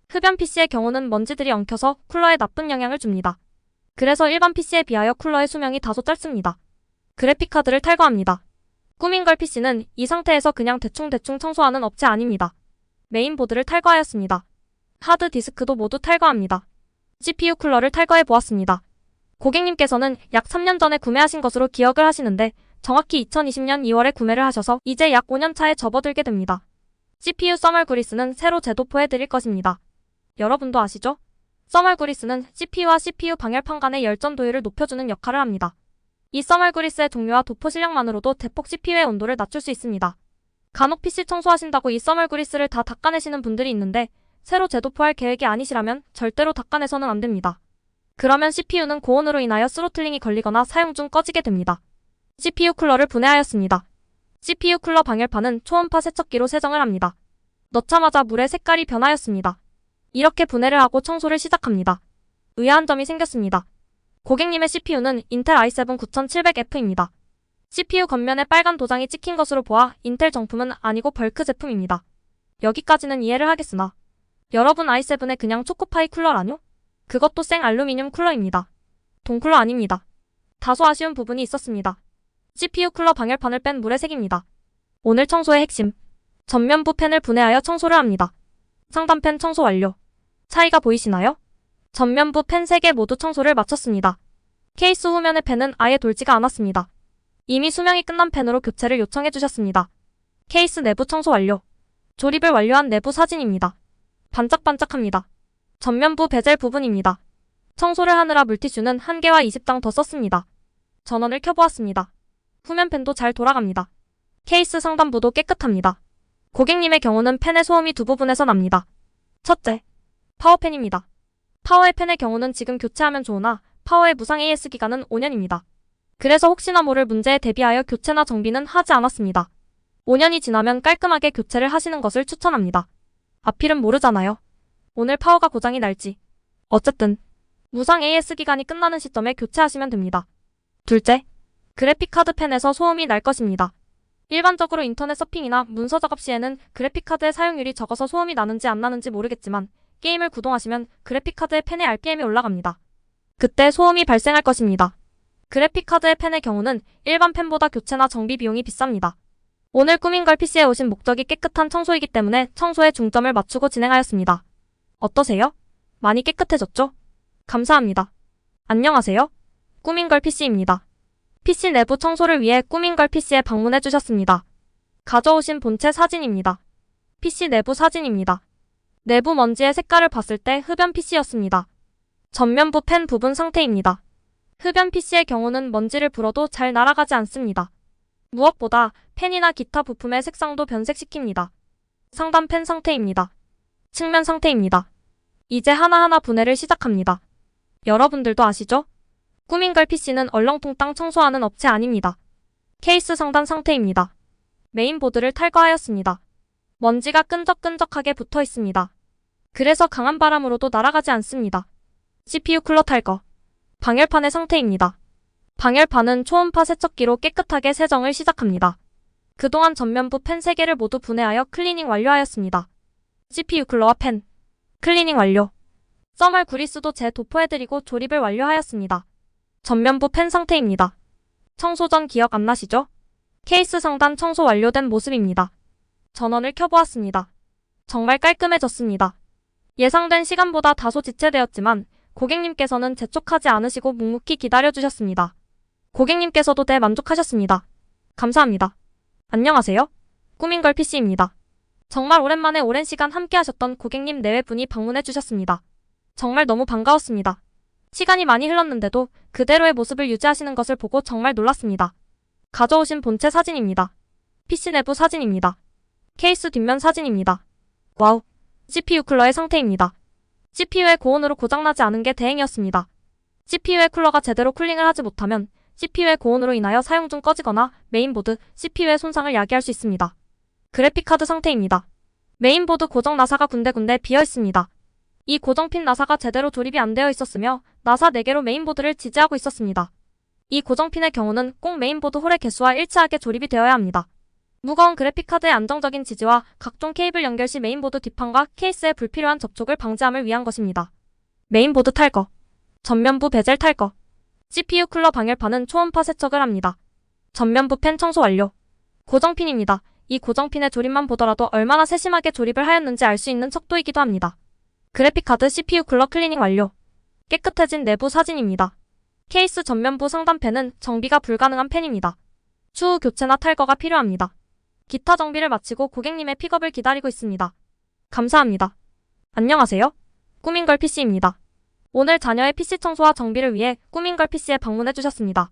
S1: 흡연 PC의 경우는 먼지들이 엉켜서 쿨러에 나쁜 영향을 줍니다. 그래서 일반 PC에 비하여 쿨러의 수명이 다소 짧습니다. 그래픽카드를 탈거합니다. 꾸민걸 PC는 이 상태에서 그냥 대충 청소하는 업체 아닙니다. 메인보드를 탈거하였습니다. 하드디스크도 모두 탈거합니다. CPU 쿨러를 탈거해 보았습니다. 고객님께서는 약 3년 전에 구매하신 것으로 기억을 하시는데 정확히 2020년 2월에 구매를 하셔서 이제 약 5년 차에 접어들게 됩니다. CPU 써멀 구리스는 새로 재도포해 드릴 것입니다. 여러분도 아시죠? 써멀 구리스는 CPU와 CPU 방열판 간의 열전 도율을 높여주는 역할을 합니다. 이 써멀 구리스의 종류와 도포 실력만으로도 대폭 CPU의 온도를 낮출 수 있습니다. 간혹 PC 청소하신다고 이 써멀 구리스를 다 닦아내시는 분들이 있는데 새로 재도포할 계획이 아니시라면 절대로 닦아내서는 안 됩니다. 그러면 CPU는 고온으로 인하여 스로틀링이 걸리거나 사용 중 꺼지게 됩니다. CPU 쿨러를 분해하였습니다. CPU 쿨러 방열판은 초음파 세척기로 세정을 합니다. 넣자마자 물의 색깔이 변하였습니다. 이렇게 분해를 하고 청소를 시작합니다. 의아한 점이 생겼습니다. 고객님의 CPU는 인텔 i7 9700F입니다. CPU 겉면에 빨간 도장이 찍힌 것으로 보아 인텔 정품은 아니고 벌크 제품입니다. 여기까지는 이해를 하겠으나 여러분 i7에 그냥 초코파이 쿨러라뇨? 그것도 생 알루미늄 쿨러입니다. 동쿨러 아닙니다. 다소 아쉬운 부분이 있었습니다. CPU 쿨러 방열판을 뺀 물의 색입니다. 오늘 청소의 핵심. 전면부 팬을 분해하여 청소를 합니다. 상단팬 청소 완료. 차이가 보이시나요? 전면부 팬 3개 모두 청소를 마쳤습니다. 케이스 후면의 팬은 아예 돌지가 않았습니다. 이미 수명이 끝난 팬으로 교체를 요청해 주셨습니다. 케이스 내부 청소 완료. 조립을 완료한 내부 사진입니다. 반짝반짝합니다. 전면부 베젤 부분입니다. 청소를 하느라 물티슈는 1개와 20장 더 썼습니다. 전원을 켜보았습니다. 후면 팬도 잘 돌아갑니다. 케이스 상단부도 깨끗합니다. 고객님의 경우는 팬의 소음이 두 부분에서 납니다. 첫째, 파워팬입니다. 파워의 팬의 경우는 지금 교체하면 좋으나 파워의 무상 AS 기간은 5년입니다. 그래서 혹시나 모를 문제에 대비하여 교체나 정비는 하지 않았습니다. 5년이 지나면 깔끔하게 교체를 하시는 것을 추천합니다. 앞일은 모르잖아요. 오늘 파워가 고장이 날지. 어쨌든 무상 AS 기간이 끝나는 시점에 교체하시면 됩니다. 둘째, 그래픽카드 팬에서 소음이 날 것입니다. 일반적으로 인터넷 서핑이나 문서 작업 시에는 그래픽카드의 사용률이 적어서 소음이 나는지 안 나는지 모르겠지만 게임을 구동하시면 그래픽카드의 팬의 RPM이 올라갑니다. 그때 소음이 발생할 것입니다. 그래픽카드의 팬의 경우는 일반 팬보다 교체나 정비 비용이 비쌉니다. 오늘 꾸민걸 PC에 오신 목적이 깨끗한 청소이기 때문에 청소에 중점을 맞추고 진행하였습니다. 어떠세요? 많이 깨끗해졌죠? 감사합니다. 안녕하세요. 꾸민걸 PC입니다. PC 내부 청소를 위해 꾸민걸 PC에 방문해 주셨습니다. 가져오신 본체 사진입니다. PC 내부 사진입니다. 내부 먼지의 색깔을 봤을 때 흡연 PC였습니다. 전면부 팬 부분 상태입니다. 흡연 PC의 경우는 먼지를 불어도 잘 날아가지 않습니다. 무엇보다 팬이나 기타 부품의 색상도 변색시킵니다. 상단 팬 상태입니다. 측면 상태입니다. 이제 하나하나 분해를 시작합니다. 여러분들도 아시죠? 꾸민걸 PC는 얼렁뚱땅 청소하는 업체 아닙니다. 케이스 상단 상태입니다. 메인보드를 탈거하였습니다. 먼지가 끈적끈적하게 붙어 있습니다. 그래서 강한 바람으로도 날아가지 않습니다. CPU 쿨러 탈거. 방열판의 상태입니다. 방열판은 초음파 세척기로 깨끗하게 세정을 시작합니다. 그동안 전면부 팬 3개를 모두 분해하여 클리닝 완료하였습니다. CPU 쿨러와 팬. 클리닝 완료. 써멀 구리스도 재도포해드리고 조립을 완료하였습니다. 전면부 팬 상태입니다. 청소 전 기억 안 나시죠? 케이스 상단 청소 완료된 모습입니다. 전원을 켜보았습니다. 정말 깔끔해졌습니다. 예상된 시간보다 다소 지체되었지만 고객님께서는 재촉하지 않으시고 묵묵히 기다려주셨습니다. 고객님께서도 대만족하셨습니다. 감사합니다. 안녕하세요. 꾸민걸 PC입니다. 정말 오랜만에 오랜 시간 함께 하셨던 고객님 4분이 방문해 주셨습니다. 정말 너무 반가웠습니다. 시간이 많이 흘렀는데도 그대로의 모습을 유지하시는 것을 보고 정말 놀랐습니다. 가져오신 본체 사진입니다. PC 내부 사진입니다. 케이스 뒷면 사진입니다. 와우. CPU 쿨러의 상태입니다. CPU의 고온으로 고장나지 않은 게 다행이었습니다. CPU의 쿨러가 제대로 쿨링을 하지 못하면 CPU의 고온으로 인하여 사용 중 꺼지거나 메인보드, CPU의 손상을 야기할 수 있습니다. 그래픽카드 상태입니다. 메인보드 고정 나사가 군데군데 비어 있습니다. 이 고정핀 나사가 제대로 조립이 안 되어 있었으며 나사 4개로 메인보드를 지지하고 있었습니다. 이 고정핀의 경우는 꼭 메인보드 홀의 개수와 일치하게 조립이 되어야 합니다. 무거운 그래픽카드의 안정적인 지지와 각종 케이블 연결 시 메인보드 뒷판과 케이스의 불필요한 접촉을 방지함을 위한 것입니다. 메인보드 탈거. 전면부 베젤 탈거. CPU 쿨러 방열판은 초음파 세척을 합니다. 전면부 팬 청소 완료. 고정핀입니다. 이 고정핀의 조립만 보더라도 얼마나 세심하게 조립을 하였는지 알 수 있는 척도이기도 합니다. 그래픽카드 CPU 쿨러 클리닝 완료. 깨끗해진 내부 사진입니다. 케이스 전면부 상단팬은 정비가 불가능한 팬입니다. 추후 교체나 탈거가 필요합니다. 기타 정비를 마치고 고객님의 픽업을 기다리고 있습니다. 감사합니다. 안녕하세요. 꾸민걸 PC입니다. 오늘 자녀의 PC 청소와 정비를 위해 꾸민걸 PC에 방문해 주셨습니다.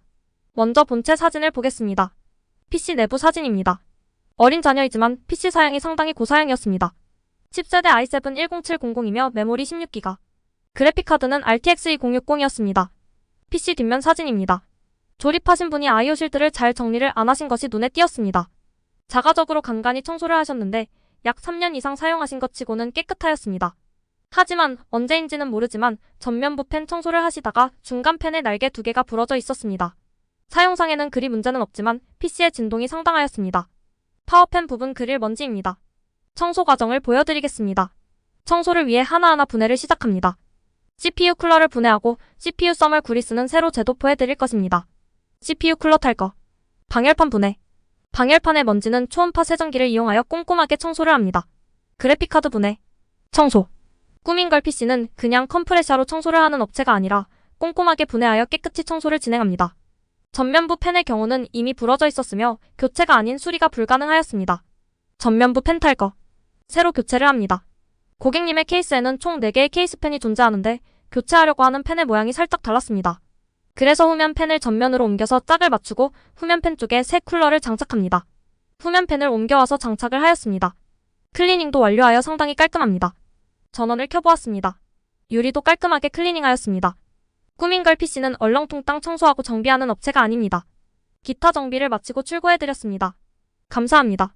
S1: 먼저 본체 사진을 보겠습니다. PC 내부 사진입니다. 어린 자녀이지만 PC 사양이 상당히 고사양이었습니다. 10세대 i7 10700이며 메모리 16기가. 그래픽카드는 RTX 2060이었습니다. PC 뒷면 사진입니다. 조립하신 분이 아이오 실드를 잘 정리를 안 하신 것이 눈에 띄었습니다. 자가적으로 간간히 청소를 하셨는데 약 3년 이상 사용하신 것 치고는 깨끗하였습니다. 하지만 언제인지는 모르지만 전면부 팬 청소를 하시다가 중간 팬에 날개 2개가 부러져 있었습니다. 사용상에는 그리 문제는 없지만 PC의 진동이 상당하였습니다. 파워팬 부분 그릴 먼지입니다. 청소 과정을 보여드리겠습니다. 청소를 위해 하나하나 분해를 시작합니다. CPU 쿨러를 분해하고 CPU 썸을 구리스는 새로 재도포해드릴 것입니다. CPU 쿨러 탈거, 방열판 분해. 방열판의 먼지는 초음파 세정기를 이용하여 꼼꼼하게 청소를 합니다. 그래픽카드 분해, 청소. 꾸민걸 PC는 그냥 컴프레셔로 청소를 하는 업체가 아니라 꼼꼼하게 분해하여 깨끗이 청소를 진행합니다. 전면부 팬의 경우는 이미 부러져 있었으며 교체가 아닌 수리가 불가능하였습니다. 전면부 팬 탈거, 새로 교체를 합니다. 고객님의 케이스에는 총 4개의 케이스 팬이 존재하는데 교체하려고 하는 팬의 모양이 살짝 달랐습니다. 그래서 후면 팬을 전면으로 옮겨서 짝을 맞추고 후면 팬 쪽에 새 쿨러를 장착합니다. 후면 팬을 옮겨와서 장착을 하였습니다. 클리닝도 완료하여 상당히 깔끔합니다. 전원을 켜보았습니다. 유리도 깔끔하게 클리닝하였습니다. 꾸민걸 PC는 얼렁뚱땅 청소하고 정비하는 업체가 아닙니다. 기타 정비를 마치고 출고해드렸습니다. 감사합니다.